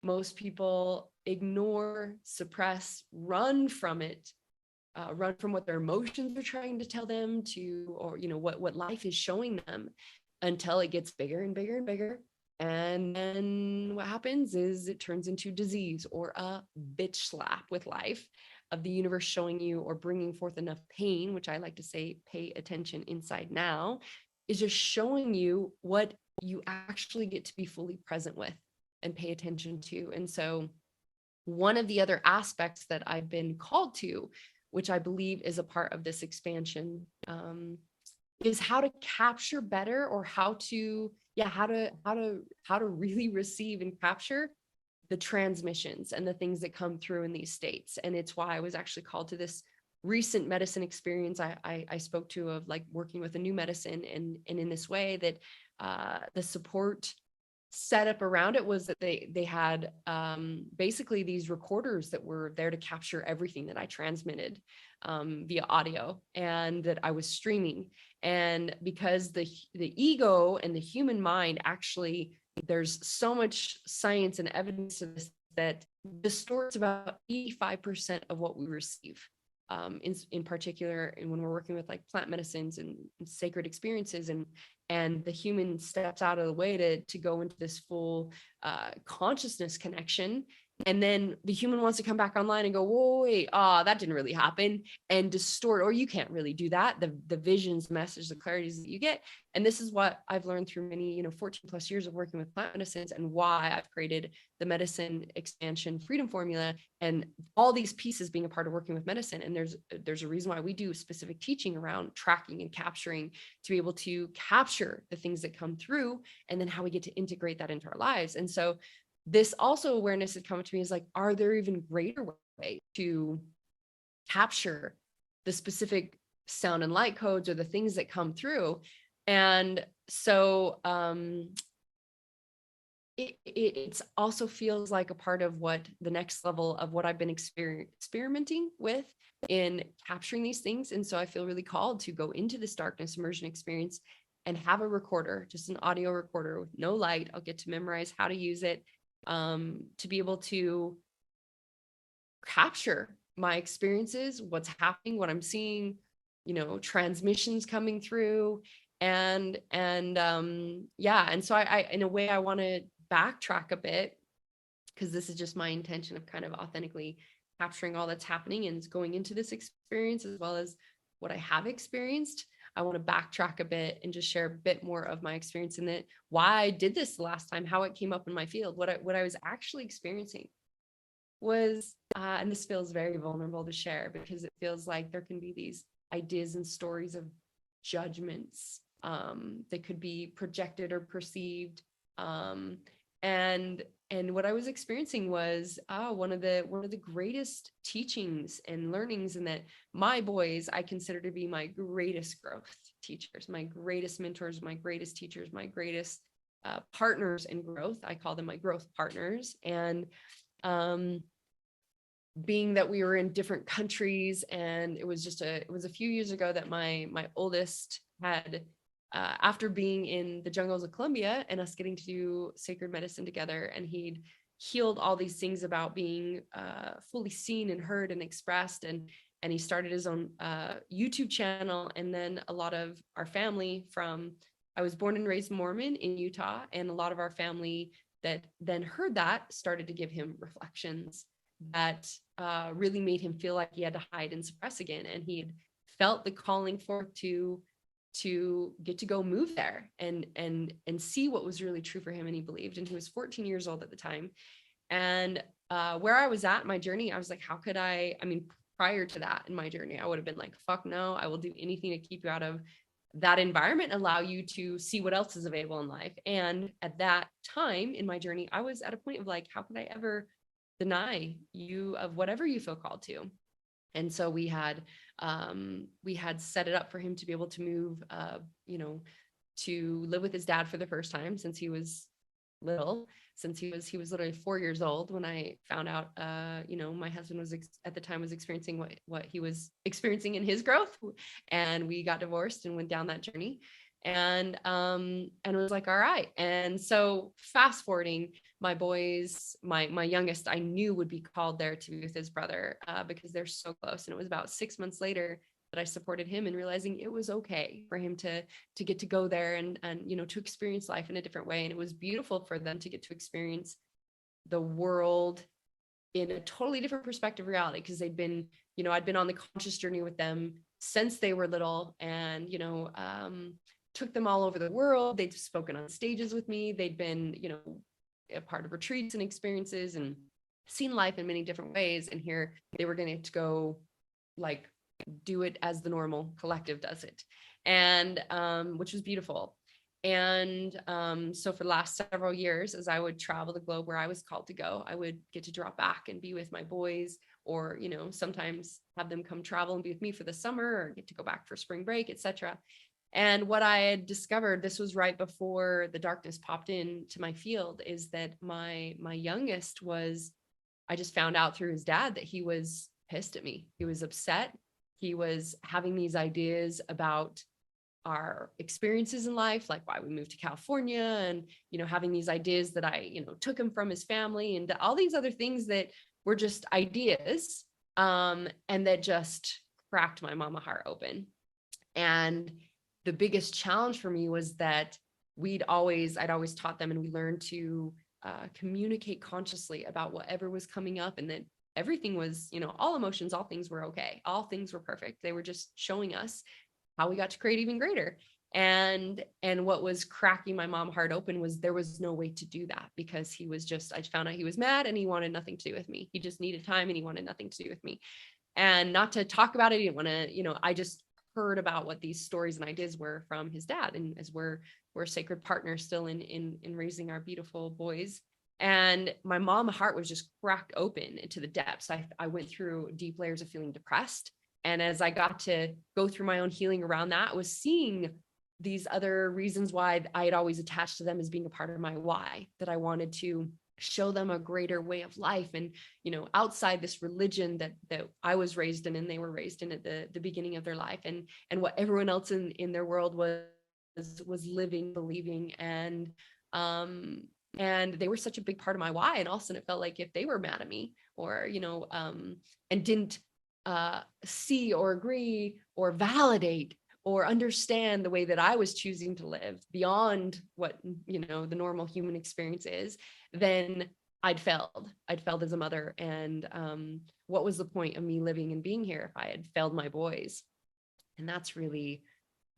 Most people ignore, suppress, run from it, run from what their emotions are trying to tell them to, or what life is showing them, until it gets bigger and bigger and bigger. And then what happens is it turns into disease or a bitch slap with life. of the universe showing you or bringing forth enough pain, which I like to say, pay attention inside now, is just showing you what you actually get to be fully present with and pay attention to. And so one of the other aspects that I've been called to, which I believe is a part of this expansion, is how to capture better, or how to really receive and capture the transmissions and the things that come through in these states. And it's why I was actually called to this recent medicine experience I spoke to, of like working with a new medicine, and in this way that the support set up around it was that they had basically these recorders that were there to capture everything that I transmitted via audio and that I was streaming. And because the ego and the human mind, actually, there's so much science and evidence of this, that distorts about 85% of what we receive. In particular, and when we're working with like plant medicines and sacred experiences, and the human steps out of the way to go into this full consciousness connection, and then the human wants to come back online and go, whoa, wait, that didn't really happen, and distort, or you can't really do that. The visions, message, the clarities that you get. And this is what I've learned through many, 14 plus years of working with plant medicines, and why I've created the medicine expansion freedom formula, and all these pieces being a part of working with medicine. And there's a reason why we do specific teaching around tracking and capturing, to be able to capture the things that come through, and then how we get to integrate that into our lives. And so this also awareness had come to me, is like, are there even greater ways to capture the specific sound and light codes, or the things that come through? And so it also feels like a part of what the next level of what I've been experimenting with in capturing these things. And so I feel really called to go into this darkness immersion experience and have a recorder, just an audio recorder with no light. I'll get to memorize how to use it, to be able to capture my experiences, what's happening, what I'm seeing, transmissions coming through. And so I in a way, I want to backtrack a bit, because this is just my intention of kind of authentically capturing all that's happening and going into this experience, as well as what I have experienced. I want to backtrack a bit and just share a bit more of my experience in that, why I did this the last time, how it came up in my field, what I was actually experiencing was, and this feels very vulnerable to share, because it feels like there can be these ideas and stories of judgments that could be projected or perceived. And what I was experiencing was one of the greatest teachings and learnings, and that my boys, I consider to be my greatest growth teachers, my greatest mentors, my greatest teachers, my greatest partners in growth. I call them my growth partners. And being that we were in different countries, and it was a few years ago that my oldest had, after being in the jungles of Colombia and us getting to do sacred medicine together, and he'd healed all these things about being fully seen and heard and expressed, and he started his own YouTube channel. And then a lot of our family I was born and raised Mormon in Utah, and a lot of our family that then heard that started to give him reflections that really made him feel like he had to hide and suppress again. And he had felt the calling forth to get to go move there and see what was really true for him. And he believed, and he was 14 years old at the time. And where I was at in my journey, I was like, how could I mean, prior to that in my journey, I would have been like, fuck no, I will do anything to keep you out of that environment, allow you to see what else is available in life. And at that time in my journey, I was at a point of like, how could I ever deny you of whatever you feel called to? And so we had set it up for him to be able to move, to live with his dad for the first time since he was little, since he was literally 4 years old when I found out, my husband was at the time was experiencing what he was experiencing in his growth, and we got divorced and went down that journey. And it was like, all right. And so fast forwarding, my boys, my youngest, I knew would be called there to be with his brother, because they're so close. And it was about 6 months later that I supported him in realizing it was okay for him to get to go there and to experience life in a different way. And it was beautiful for them to get to experience the world in a totally different perspective reality, because they'd been, I'd been on the conscious journey with them since they were little, and took them all over the world. They'd spoken on stages with me. They'd been, a part of retreats and experiences and seen life in many different ways. And here they were going to go like do it as the normal collective does it. And which was beautiful. And so for the last several years, as I would travel the globe where I was called to go, I would get to drop back and be with my boys, or, sometimes have them come travel and be with me for the summer, or get to go back for spring break, etc. And what I had discovered, this was right before the darkness popped into my field, is that my youngest was, I just found out through his dad that he was pissed at me. He was upset. He was having these ideas about our experiences in life, like why we moved to California, and, having these ideas that I, took him from his family, and all these other things that were just ideas, and that just cracked my mama heart open. And the biggest challenge for me was that I'd always taught them, and we learned to communicate consciously about whatever was coming up, and that everything was, all emotions, all things were okay. All things were perfect. They were just showing us how we got to create even greater. And what was cracking my mom heart open was there was no way to do that, because he was just, I found out he was mad and he wanted nothing to do with me. He just needed time and he wanted nothing to do with me. And not to talk about it, he didn't want to, I just heard about what these stories and ideas were from his dad. And as we're sacred partners still in raising our beautiful boys. And my mom heart was just cracked open into the depths. I went through deep layers of feeling depressed. And as I got to go through my own healing around that, I was seeing these other reasons why I had always attached to them as being a part of my why, that I wanted to show them a greater way of life. And, outside this religion that I was raised in and they were raised in at the beginning of their life, and what everyone else in their world was living, believing. And they were such a big part of my why. And all of a sudden it felt like if they were mad at me, or, and didn't see or agree or validate or understand the way that I was choosing to live beyond what, the normal human experience is, then I'd failed as a mother. And what was the point of me living and being here if I had failed my boys? And that's really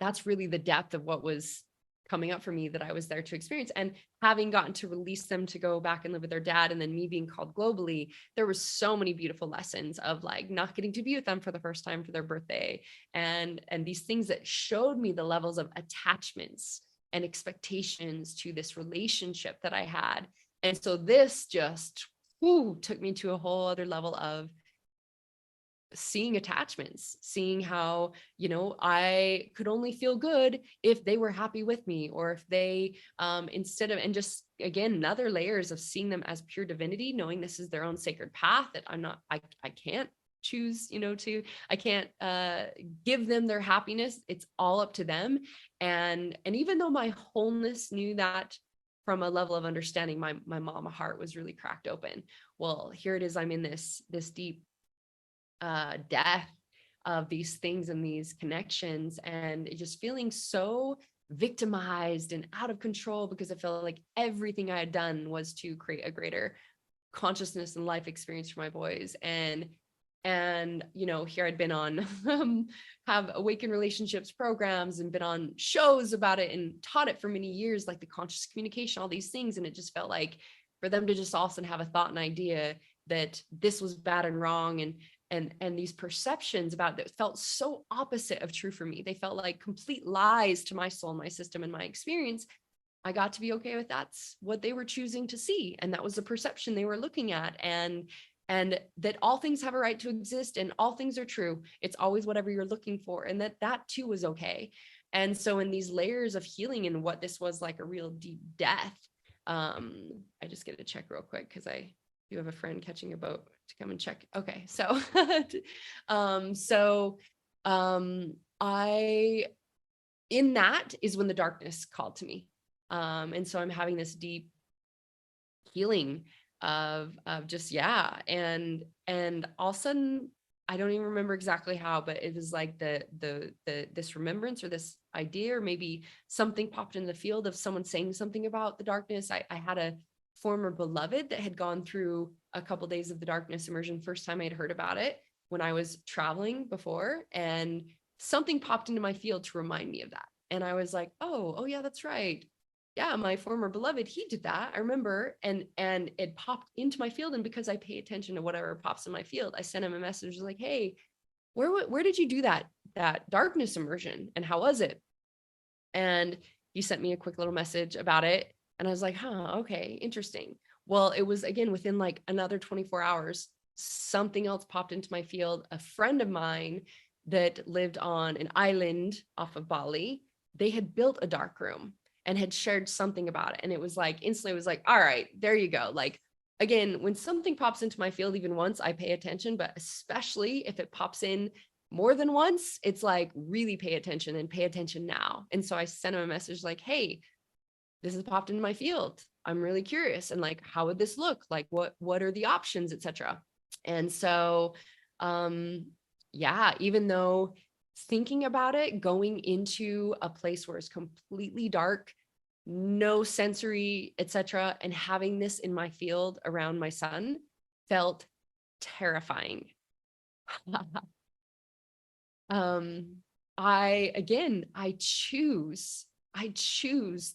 the depth of what was coming up for me, that I was there to experience. And having gotten to release them to go back and live with their dad, and then me being called globally, there was so many beautiful lessons of like not getting to be with them for the first time for their birthday, and these things that showed me the levels of attachments and expectations to this relationship that I had. And so this just took me to a whole other level of seeing attachments, seeing how, I could only feel good if they were happy with me, or if they, instead of, and just again, another layers of seeing them as pure divinity, knowing this is their own sacred path, that I can't choose, I can't give them their happiness. It's all up to them. And even though my wholeness knew that, from a level of understanding, my mama heart was really cracked open. Well, here it is. I'm in this deep death of these things and these connections, and just feeling so victimized and out of control, because I felt like everything I had done was to create a greater consciousness and life experience for my boys. And here I'd been on have awakened relationships programs and been on shows about it and taught it for many years, like the conscious communication, all these things. And it just felt like for them to just all of a sudden have a thought and idea that this was bad and wrong, and these perceptions about that felt so opposite of true for me. They felt like complete lies to my soul, my system, and my experience. I got to be okay with that's what they were choosing to see. And that was the perception they were looking at. And that all things have a right to exist and all things are true. It's always whatever you're looking for. And that too was okay. And so in these layers of healing, and what this was like a real deep death, I just get to check real quick, because I do have a friend catching a boat to come and check. Okay. So, in that is when the darkness called to me. And so I'm having this deep healing of just, and all of a sudden, I don't even remember exactly how, but it was like this remembrance or this idea, or maybe something popped in the field of someone saying something about the darkness. I had former beloved that had gone through a couple days of the darkness immersion. First time I'd heard about it when I was traveling before, and something popped into my field to remind me of that. And I was like, oh yeah, that's right. Yeah, my former beloved, he did that. I remember. And it popped into my field. And because I pay attention to whatever pops in my field, I sent him a message like, hey, where did you do that darkness immersion? And how was it? And he sent me a quick little message about it. And I was like, okay, interesting. Well, it was again within like another 24 hours, something else popped into my field. A friend of mine that lived on an island off of Bali, they had built a dark room and had shared something about it. And it was like instantly, it was like, all right, there you go. Like, again, when something pops into my field, even once, I pay attention, but especially if it pops in more than once, it's like really pay attention and pay attention now. And so I sent him a message like, hey, this has popped into my field. I'm really curious. And like, how would this look? Like, what are the options, etc. And so, yeah, even though thinking about it, going into a place where it's completely dark, no sensory, etc., and having this in my field around my son felt terrifying. I choose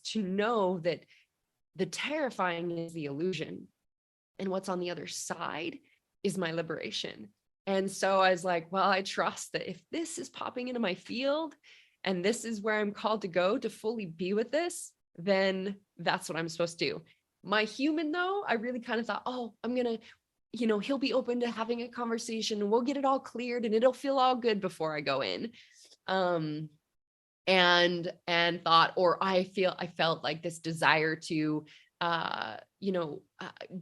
to know that the terrifying is the illusion, and what's on the other side is my liberation. And so I was like, well, I trust that if this is popping into my field and this is where I'm called to go to fully be with this, then that's what I'm supposed to do. My human though, I really kind of thought, oh, I'm going to, he'll be open to having a conversation and we'll get it all cleared and it'll feel all good before I go in. And thought, or I felt like this desire to,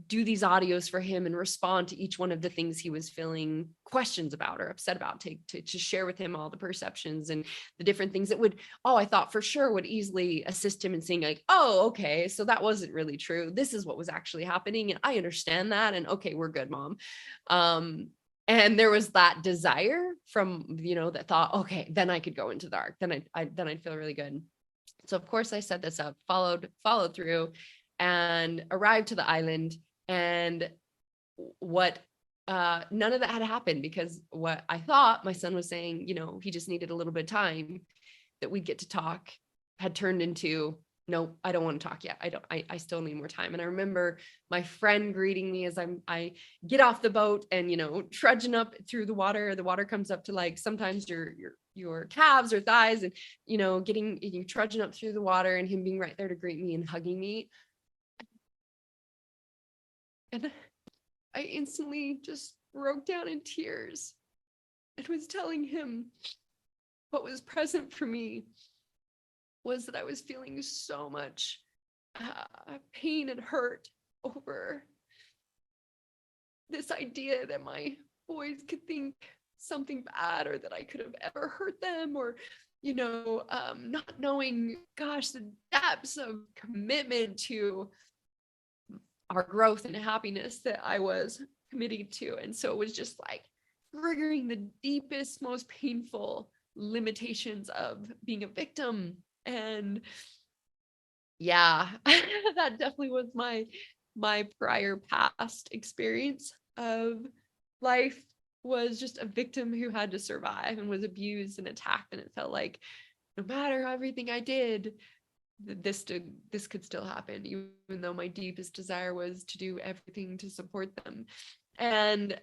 do these audios for him and respond to each one of the things he was feeling questions about or upset about, to share with him all the perceptions and the different things that would, I thought for sure would easily assist him in seeing like, oh, okay, so that wasn't really true. This is what was actually happening. And I understand that. And okay, we're good, Mom. And there was that desire from, that thought, okay, then I could go into the dark. Then I'd feel really good. So of course I set this up, followed through, and arrived to the island. And what, none of that had happened, because what I thought my son was saying, he just needed a little bit of time that we'd get to talk, had turned into, no, I don't want to talk yet. I still need more time. And I remember my friend greeting me as I get off the boat and, trudging up through the water. The water comes up to like sometimes your calves or thighs, and, getting you trudging up through the water, and him being right there to greet me and hugging me. And I instantly just broke down in tears and was telling him what was present for me was that I was feeling so much pain and hurt over this idea that my boys could think something bad, or that I could have ever hurt them, or, not knowing, gosh, the depths of commitment to our growth and happiness that I was committing to. And so it was just like triggering the deepest, most painful limitations of being a victim. And yeah, that definitely was my prior past experience of life, was just a victim who had to survive and was abused and attacked. And it felt like no matter everything I did, this could still happen, even though my deepest desire was to do everything to support them. And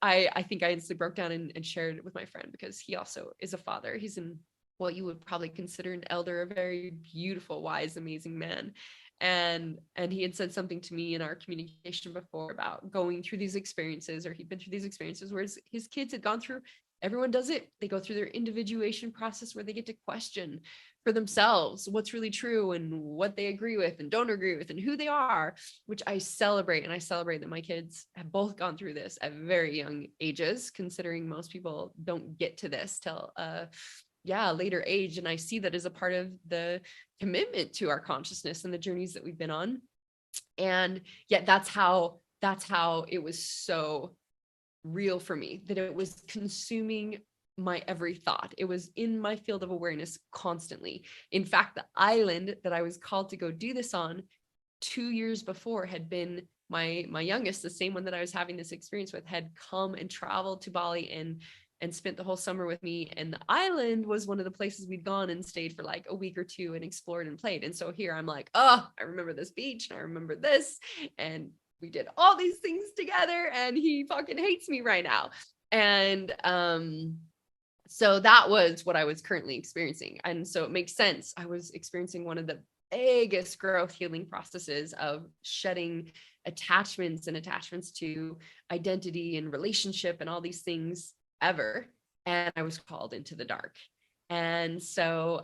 I think I instantly broke down and shared it with my friend, because he also is a father. He's in what you would probably consider an elder, a very beautiful, wise, amazing man. And he had said something to me in our communication before about going through these experiences, or he'd been through these experiences where his kids had gone through, everyone does it. They go through their individuation process where they get to question for themselves what's really true and what they agree with and don't agree with and who they are, which I celebrate. And I celebrate that my kids have both gone through this at very young ages, considering most people don't get to this till later age. And I see that as a part of the commitment to our consciousness and the journeys that we've been on. And yet that's how it was so real for me, that it was consuming my every thought. It was in my field of awareness constantly. In fact, the island that I was called to go do this on 2 years before had been my youngest, the same one that I was having this experience with, had come and traveled to Bali and spent the whole summer with me. And the island was one of the places we'd gone and stayed for like a week or two and explored and played. And so here I'm like, oh, I remember this beach and I remember this, and we did all these things together, and he fucking hates me right now. And so that was what I was currently experiencing. And so it makes sense. I was experiencing one of the biggest growth healing processes of shedding attachments to identity and relationship and all these things ever. And I was called into the dark. And so,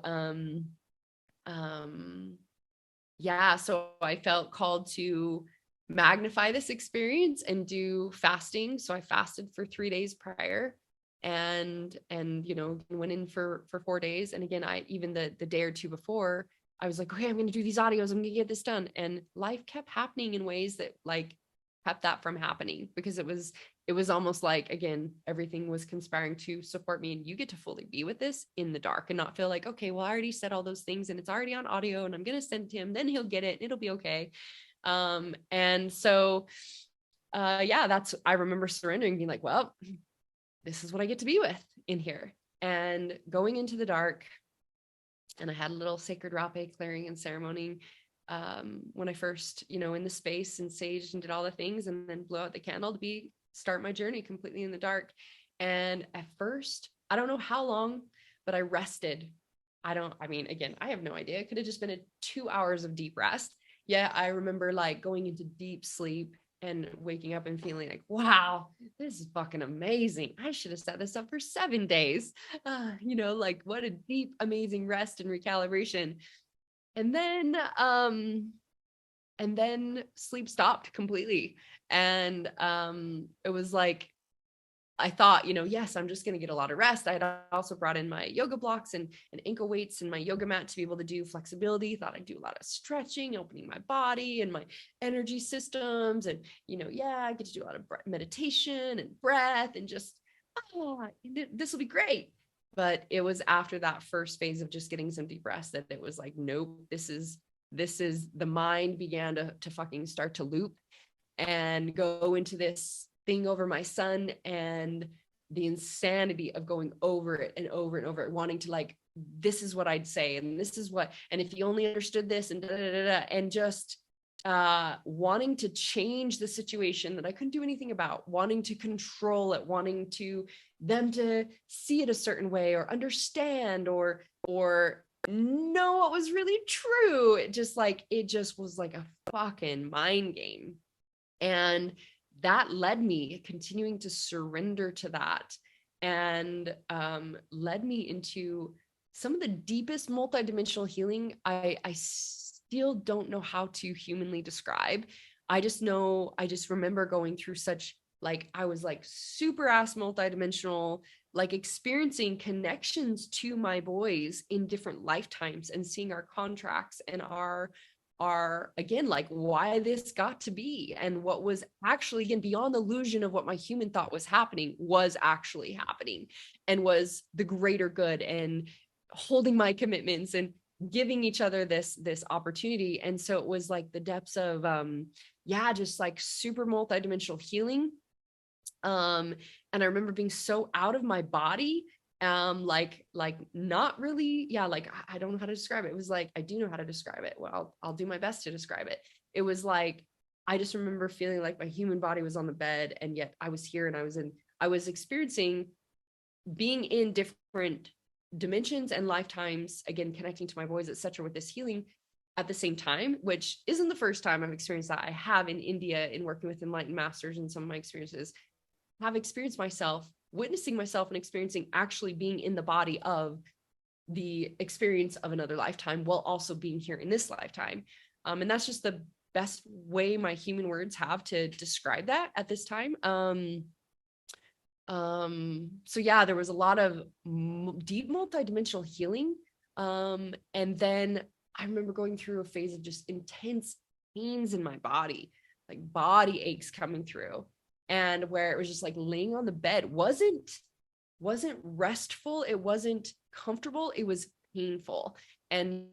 yeah, so I felt called to magnify this experience and do fasting. So I fasted for 3 days prior, and went in for 4 days. And again, I even the day or two before, I was like, okay, I'm going to do these audios, I'm going to get this done. And life kept happening in ways that like kept that from happening, because it was almost like, again, everything was conspiring to support me, and you get to fully be with this in the dark and not feel like, okay, well, I already said all those things and it's already on audio and I'm going to send it to him, then he'll get it, it'll be okay. And so yeah, I remember surrendering, being like, well, this is what I get to be with in here, and going into the dark. And I had a little sacred rapé clearing and ceremony when I first, in the space, and saged and did all the things, and then blew out the candle to start my journey completely in the dark. And at first, I don't know how long, but I rested. Again, I have no idea. It could have just been 2 hours of deep rest. Yeah, I remember like going into deep sleep and waking up and feeling like, wow, this is fucking amazing. I should have set this up for 7 days. Like what a deep, amazing rest and recalibration. And then sleep stopped completely. And it was like, I thought, yes, I'm just going to get a lot of rest. I had also brought in my yoga blocks and ankle weights and my yoga mat to be able to do flexibility. Thought I'd do a lot of stretching, opening my body and my energy systems. And, I get to do a lot of meditation and breath and just, this will be great. But it was after that first phase of just getting some deep rest that it was like, nope, this is the mind began to fucking start to loop and go into this thing over my son, and the insanity of going over it and over and over it, wanting to like, this is what I'd say, and this is what, and if you only understood this, and and just wanting to change the situation that I couldn't do anything about, wanting to control it, wanting to them to see it a certain way or understand or know what was really true. It just was like a fucking mind game. And that led me continuing to surrender to that, and led me into some of the deepest multidimensional healing I still don't know how to humanly describe. I just remember going through such, like, I was like super ass multidimensional, like experiencing connections to my boys in different lifetimes and seeing our contracts and our again, like why this got to be, and what was actually, again, beyond the illusion of what my human thought was happening, was actually happening and was the greater good, and holding my commitments and giving each other this opportunity. And so it was like the depths of just like super multidimensional healing. And I remember being so out of my body, like not really, like I don't know how to describe it. It was like, I do know how to describe it. Well, I'll do my best to describe it. It was like, I just remember feeling like my human body was on the bed, and yet I was here, and I was experiencing being in different dimensions and lifetimes, again, connecting to my boys, etc., with this healing at the same time, which isn't the first time I've experienced that. I have in India, in working with enlightened masters, and some of my experiences have experienced myself, witnessing myself and experiencing actually being in the body of the experience of another lifetime while also being here in this lifetime. And that's just the best way my human words have to describe that at this time. So yeah, there was a lot of deep multidimensional healing. And then I remember going through a phase of just intense pains in my body, like body aches coming through, and where it was just like laying on the bed wasn't restful. It wasn't comfortable. It was painful. And,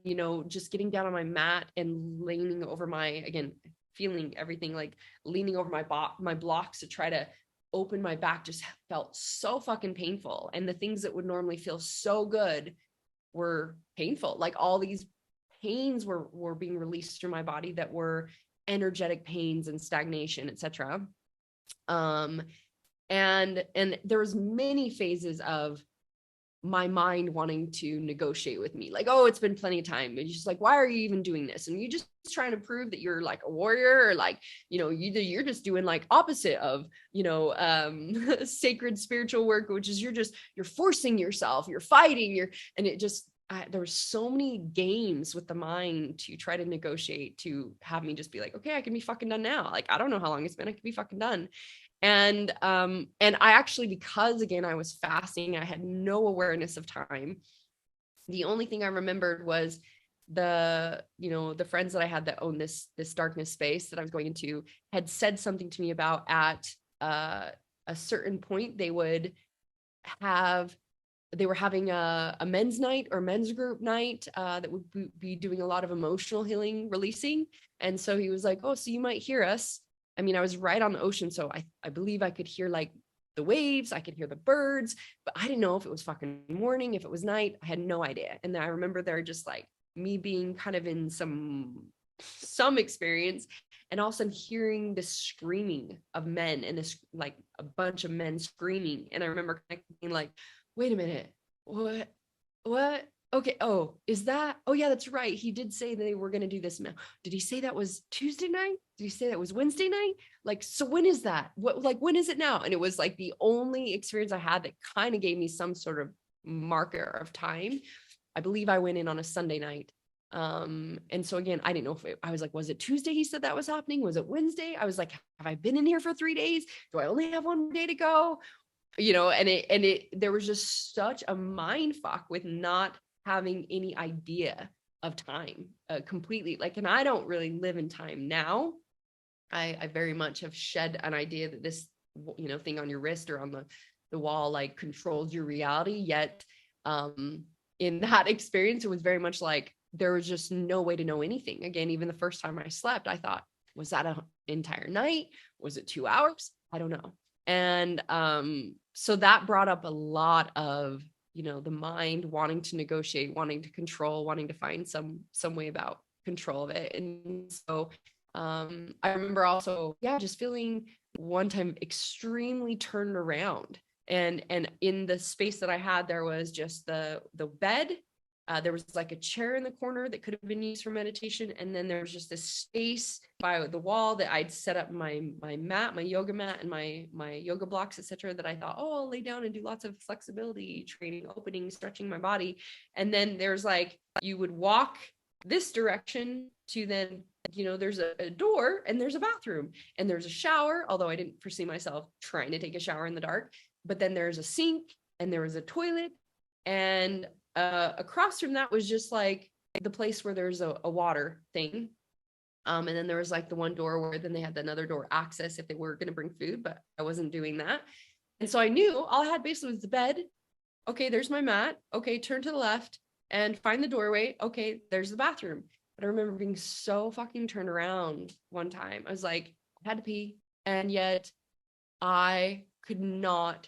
just getting down on my mat and leaning over again, feeling everything, like leaning over my blocks to try to open my back just felt so fucking painful. And the things that would normally feel so good were painful. Like all these pains were being released through my body that were energetic pains and stagnation, etc. And there was many phases of my mind wanting to negotiate with me, like, oh, it's been plenty of time, and just like, why are you even doing this? And you just trying to prove that you're like a warrior, or like, you're just doing like opposite of sacred spiritual work, which is you're forcing yourself, you're fighting, and it just there were so many games with the mind to try to negotiate to have me just be like, okay, I can be fucking done now. Like, I don't know how long it's been, I can be fucking done. And I actually, because again, I was fasting, I had no awareness of time. The only thing I remembered was the friends that I had that owned this darkness space that I was going into had said something to me about at a certain point they were having a men's night or men's group night that would be doing a lot of emotional healing, releasing. And so he was like, oh, so you might hear us. I mean, I was right on the ocean, so I believe I could hear like the waves, I could hear the birds, but I didn't know if it was fucking morning, if it was night. I had no idea. And then I remember there just like me being kind of in some experience, and all of a sudden hearing this screaming of men, and this like a bunch of men screaming. And I remember connecting like, wait a minute, what? Okay. Oh, is that? Oh yeah, that's right. He did say that they were going to do this. Did he say that was Tuesday night? Did he say that was Wednesday night? Like, so when is that? When is it now? And it was like the only experience I had that kind of gave me some sort of marker of time. I believe I went in on a Sunday night. And so again, I didn't know I was like, was it Tuesday he said that was happening? Was it Wednesday? I was like, have I been in here for 3 days? Do I only have 1 day to go? And there was just such a mind fuck with not having any idea of time completely. Like, and I don't really live in time now. I very much have shed an idea that this, thing on your wrist or on the wall, like controls your reality. Yet, in that experience, it was very much like, there was just no way to know anything. Again, even the first time I slept, I thought, was that an entire night? Was it 2 hours? I don't know. And so that brought up a lot of, the mind wanting to negotiate, wanting to control, wanting to find some way about control of it. And so I remember also, just feeling one time extremely turned around. And in the space that I had, there was just the bed. There was like a chair in the corner that could have been used for meditation. And then there was just this space by the wall that I'd set up my mat, my yoga mat, and my yoga blocks, etc. that I thought, oh, I'll lay down and do lots of flexibility training, opening, stretching my body. And then there's like, you would walk this direction to then, there's a door and there's a bathroom and there's a shower, although I didn't foresee myself trying to take a shower in the dark. But then there's a sink and there was a toilet, and across from that was just like the place where there's a water thing. And then there was like the one door where then they had another door access if they were going to bring food, but I wasn't doing that. And so I knew all I had basically was the bed. Okay, there's my mat. Okay, turn to the left and find the doorway. Okay, there's the bathroom. But I remember being so fucking turned around one time. I was like, I had to pee. And yet I could not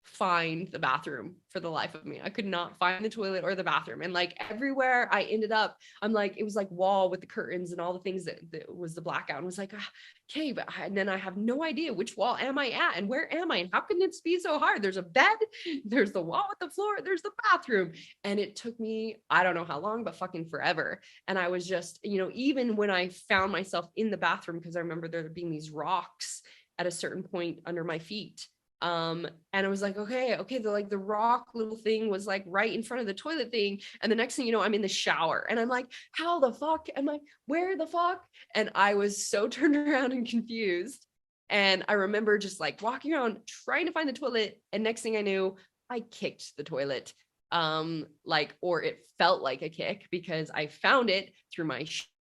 find the bathroom for the life of me. I could not find the toilet or the bathroom. And like everywhere I ended up, I'm like, it was like wall with the curtains and all the things that was the blackout. And was like, okay, and then I have no idea which wall am I at and where am I? And how can this be so hard? There's a bed, there's the wall with the floor, there's the bathroom. And it took me, I don't know how long, but fucking forever. And I was just, even when I found myself in the bathroom, because I remember there being these rocks at a certain point under my feet. And I was like, okay, the rock little thing was like right in front of the toilet thing. And the next thing you know, I'm in the shower and I'm like, how the fuck am I, where the fuck? And I was so turned around and confused. And I remember just like walking around trying to find the toilet. And next thing I knew, I kicked the toilet. Or it felt like a kick because I found it through my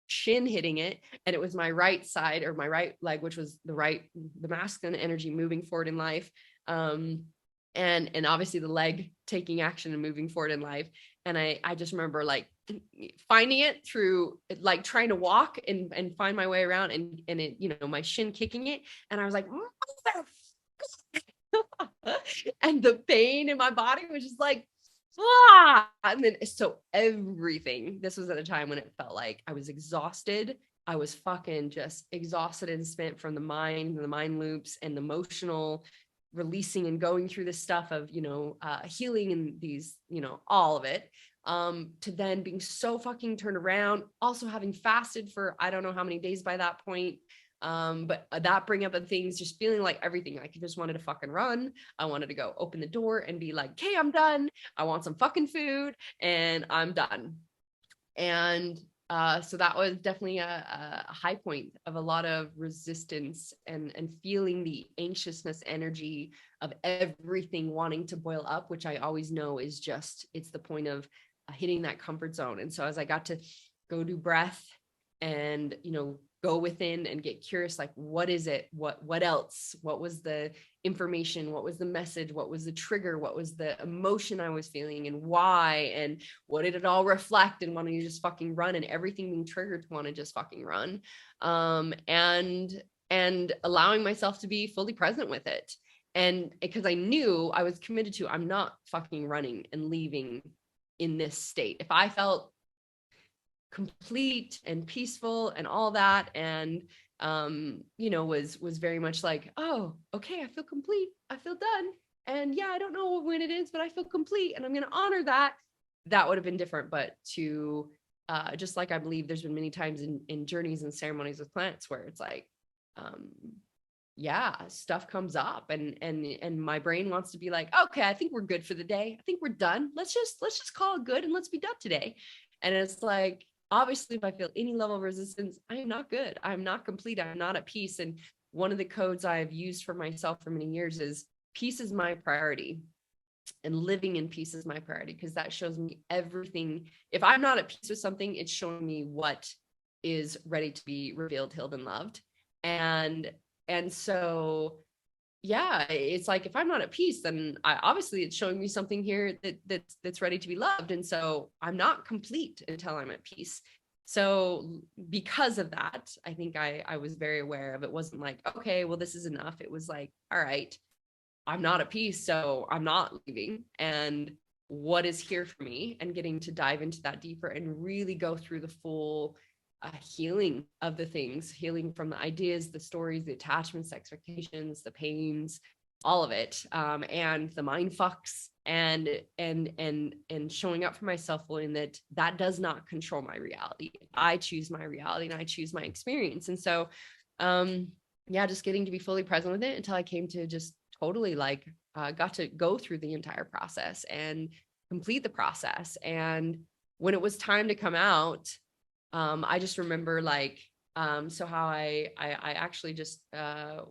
shin hitting it, and it was my right side or my right leg, which was the masculine energy moving forward in life, and obviously the leg taking action and moving forward in life. And I just remember like finding it through like trying to walk and find my way around and it, you know, my shin kicking it. And I was like, and the pain in my body was just like, ah! And then so everything, this was at a time when it felt like I was exhausted. I was fucking just exhausted and spent from the mind and the mind loops and the emotional releasing and going through this stuff of, you know, healing and these, you know, all of it, to then being so fucking turned around, also having fasted for, I don't know how many days by that point. But that bring up of things, just feeling like everything, like I just wanted to fucking run. I wanted to go open the door and be like, okay, I'm done. I want some fucking food and I'm done. And so that was definitely a high point of a lot of resistance and feeling the anxiousness energy of everything wanting to boil up, which I always know is just, it's the point of hitting that comfort zone. And so as I got to go do breath and, you know, go within and get curious, like, what is it? What else? What was the information? What was the message? What was the trigger? What was the emotion I was feeling and why? And what did it all reflect? And wanting to just fucking run and everything being triggered to want to just fucking run. And allowing myself to be fully present with it. And because I knew I was committed to, I'm not fucking running and leaving in this state. If I felt complete and peaceful and all that, and you know, was very much like, oh, okay, I feel complete, I feel done, and yeah, I don't know when it is, but I feel complete and I'm going to honor that. That would have been different. But to just like I believe there's been many times in journeys and ceremonies with plants where it's like, yeah, stuff comes up and my brain wants to be like, okay, I think we're good for the day, I think we're done, let's just call it good and let's be done today. And it's like, obviously, if I feel any level of resistance, I am not good. I'm not complete. I'm not at peace. And one of the codes I've used for myself for many years is peace is my priority, and living in peace is my priority, because that shows me everything. If I'm not at peace with something, it's showing me what is ready to be revealed, healed, and loved. And so yeah, it's like, if I'm not at peace, then obviously it's showing me something here that's ready to be loved. And so I'm not complete until I'm at peace. So because of that, I think I was very aware of, it wasn't like, okay, well, this is enough. It was like, all right, I'm not at peace, so I'm not leaving. And what is here for me, and getting to dive into that deeper and really go through the full healing of the things, healing from the ideas, the stories, the attachments, the expectations, the pains, all of it, and the mind fucks, and showing up for myself fully, in that does not control my reality. I choose my reality and I choose my experience. And so, yeah, just getting to be fully present with it until I came to just totally like got to go through the entire process and complete the process. And when it was time to come out, I just remember like, so how I actually just,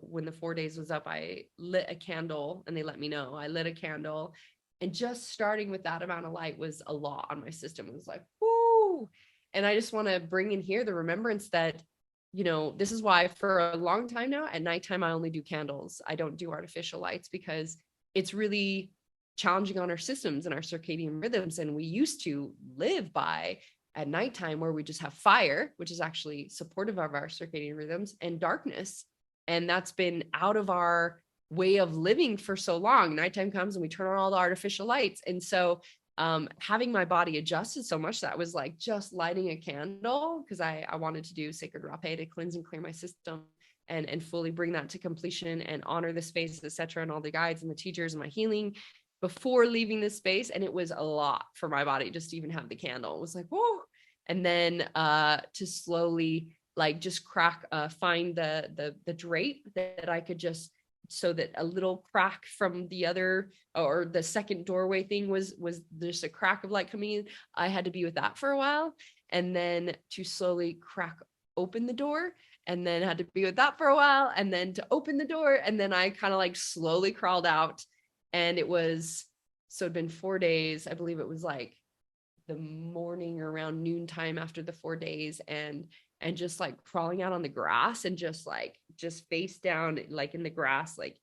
when the 4 days was up, I lit a candle and they let me know. I lit a candle, and just starting with that amount of light was a lot on my system. It was like, whoo. And I just want to bring in here the remembrance that, you know, this is why for a long time now at nighttime, I only do candles. I don't do artificial lights, because it's really challenging on our systems and our circadian rhythms. And we used to live by at nighttime, where we just have fire, which is actually supportive of our circadian rhythms, and darkness. And that's been out of our way of living for so long. Nighttime comes and we turn on all the artificial lights. And so having my body adjusted so much that I was like just lighting a candle, because I wanted to do sacred rapé to cleanse and clear my system and fully bring that to completion and honor the space, etc., and all the guides and the teachers and my healing before leaving this space. And it was a lot for my body just to even have the candle. It was like, whoa. And then to slowly like just find the drape that I could just, so that a little crack from the other, or the second doorway thing was just a crack of light coming in. I had to be with that for a while, and then to slowly crack open the door, and then had to be with that for a while, and then to open the door, and then I kind of like slowly crawled out. And it was, so it'd been 4 days. I believe it was like the morning around noontime after the 4 days, and just like crawling out on the grass and just face down, like in the grass, like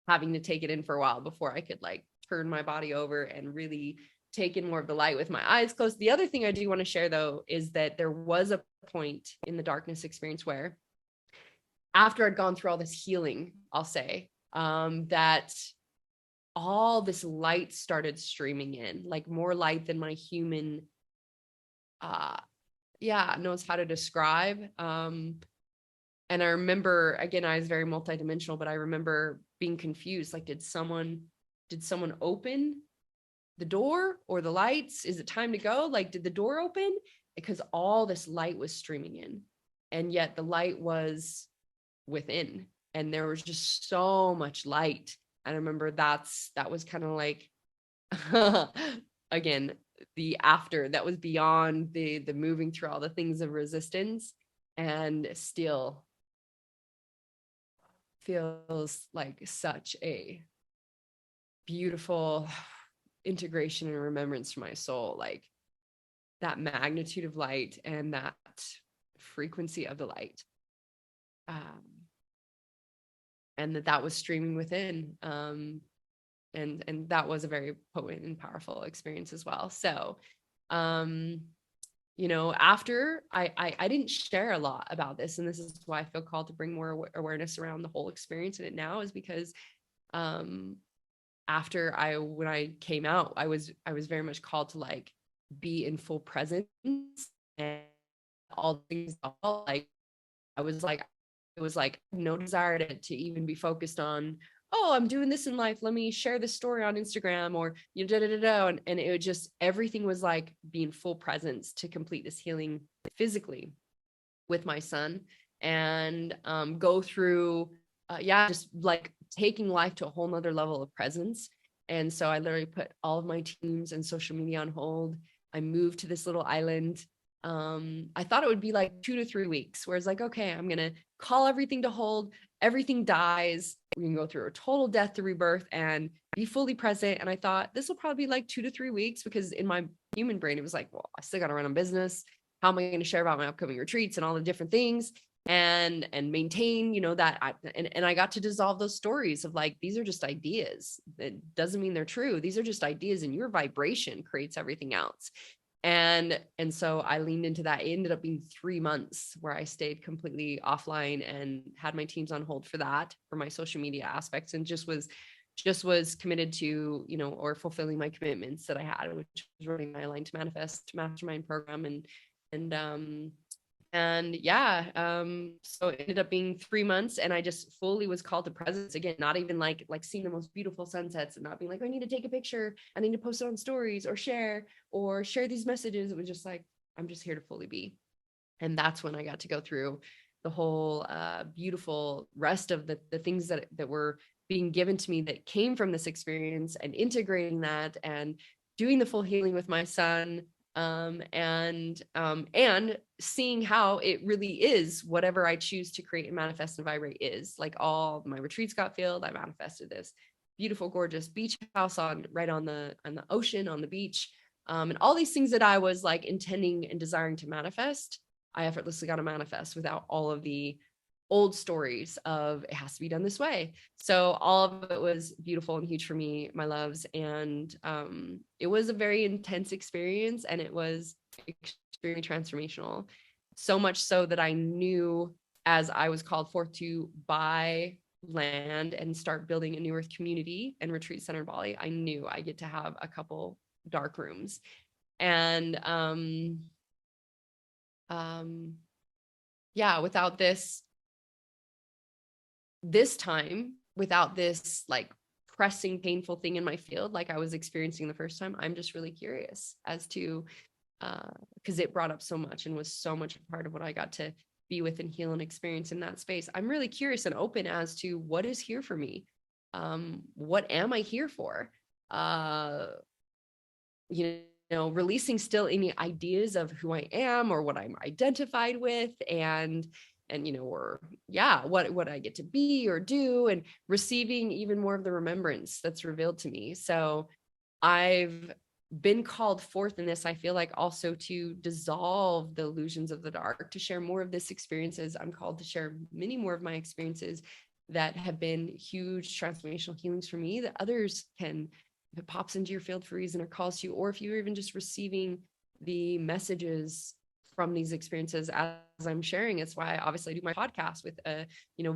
having to take it in for a while before I could like turn my body over and really take in more of the light with my eyes closed. The other thing I do want to share though, is that there was a point in the darkness experience where after I'd gone through all this healing, I'll say, that all this light started streaming in, like more light than my human, knows how to describe. And I remember, again, I was very multidimensional, but I remember being confused. Like, did someone open the door or the lights? Is it time to go? Like, did the door open? Because all this light was streaming in, and yet the light was within, and there was just so much light. And I remember that was kind of like, again, the after that was beyond the moving through all the things of resistance, and still feels like such a beautiful integration and remembrance for my soul, like that magnitude of light and that frequency of the light, and that was streaming within, and that was a very potent and powerful experience as well. So after I didn't share a lot about this, and this is why I feel called to bring more awareness around the whole experience in it now, is because when I came out, I was very much called to like be in full presence, and all things, like it was like no desire to even be focused on, oh, I'm doing this in life, let me share this story on Instagram, or and it would just, everything was like being full presence to complete this healing physically with my son, and go through just like taking life to a whole nother level of presence. And so I literally put all of my teams and social media on hold. I moved to this little island. I thought it would be like 2 to 3 weeks, where it's like, okay, I'm going to call everything to hold. Everything dies. We can go through a total death to rebirth and be fully present. And I thought this will probably be like 2 to 3 weeks, because in my human brain, it was like, well, I still got to run a business. How am I going to share about my upcoming retreats and all the different things, and maintain, that and I got to dissolve those stories of like, these are just ideas. It doesn't mean they're true. These are just ideas, and your vibration creates everything else. And so I leaned into that. It ended up being 3 months where I stayed completely offline and had my teams on hold for that, for my social media aspects, and just was committed to, or fulfilling my commitments that I had, which was running my Align to Manifest mastermind program. So it ended up being 3 months, and I just fully was called to presence again, not even like seeing the most beautiful sunsets and not being like, I need to take a picture, I need to post it on stories or share these messages. It was just like, I'm just here to fully be. And that's when I got to go through the whole beautiful rest of the things that were being given to me that came from this experience, and integrating that and doing the full healing with my son, and seeing how it really is whatever I choose to create and manifest and vibrate is. Like, all my retreats got filled. I manifested this beautiful, gorgeous beach house right on the ocean, on the beach. And all these things that I was like intending and desiring to manifest, I effortlessly got to manifest without all of the old stories of it has to be done this way. So all of it was beautiful and huge for me, my loves. And it was a very intense experience, and it was extremely transformational. So much so that I knew, as I was called forth to buy land and start building a New Earth community and retreat center in Bali, I knew I get to have a couple dark rooms. And without this time, without this like pressing, painful thing in my field like I was experiencing the first time, I'm just really curious as to, because it brought up so much and was so much a part of what I got to be with and heal and experience in that space. I'm really curious and open as to what is here for me. What am I here for? Releasing still any ideas of who I am or what I'm identified with, and what I get to be or do, and receiving even more of the remembrance that's revealed to me. So I've been called forth in this, I feel like, also to dissolve the illusions of the dark, to share more of this experiences. I'm called to share many more of my experiences that have been huge transformational healings for me, that others can if it pops into your field for a reason or calls you, or if you're even just receiving the messages from these experiences as I'm sharing. It's why I obviously do my podcast with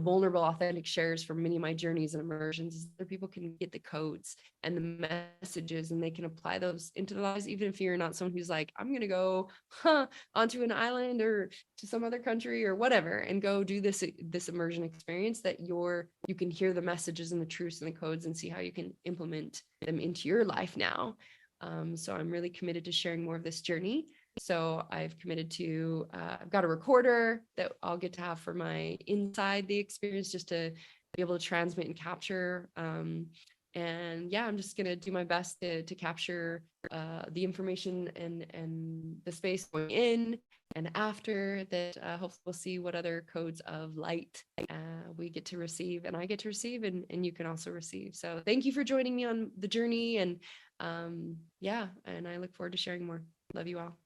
vulnerable, authentic shares from many of my journeys and immersions, is that people can get the codes and the messages and they can apply those into their lives, even if you're not someone who's like, I'm gonna go onto an island or to some other country or whatever and go do this immersion experience, that you can hear the messages and the truths and the codes and see how you can implement them into your life now. So I'm really committed to sharing more of this journey. So I've committed to, I've got a recorder that I'll get to have for my inside the experience, just to be able to transmit and capture. And yeah, I'm just going to do my best to capture the information and the space going in and after that. Hopefully we'll see what other codes of light we get to receive, and I get to receive, and you can also receive. So thank you for joining me on the journey. And yeah, and I look forward to sharing more. Love you all.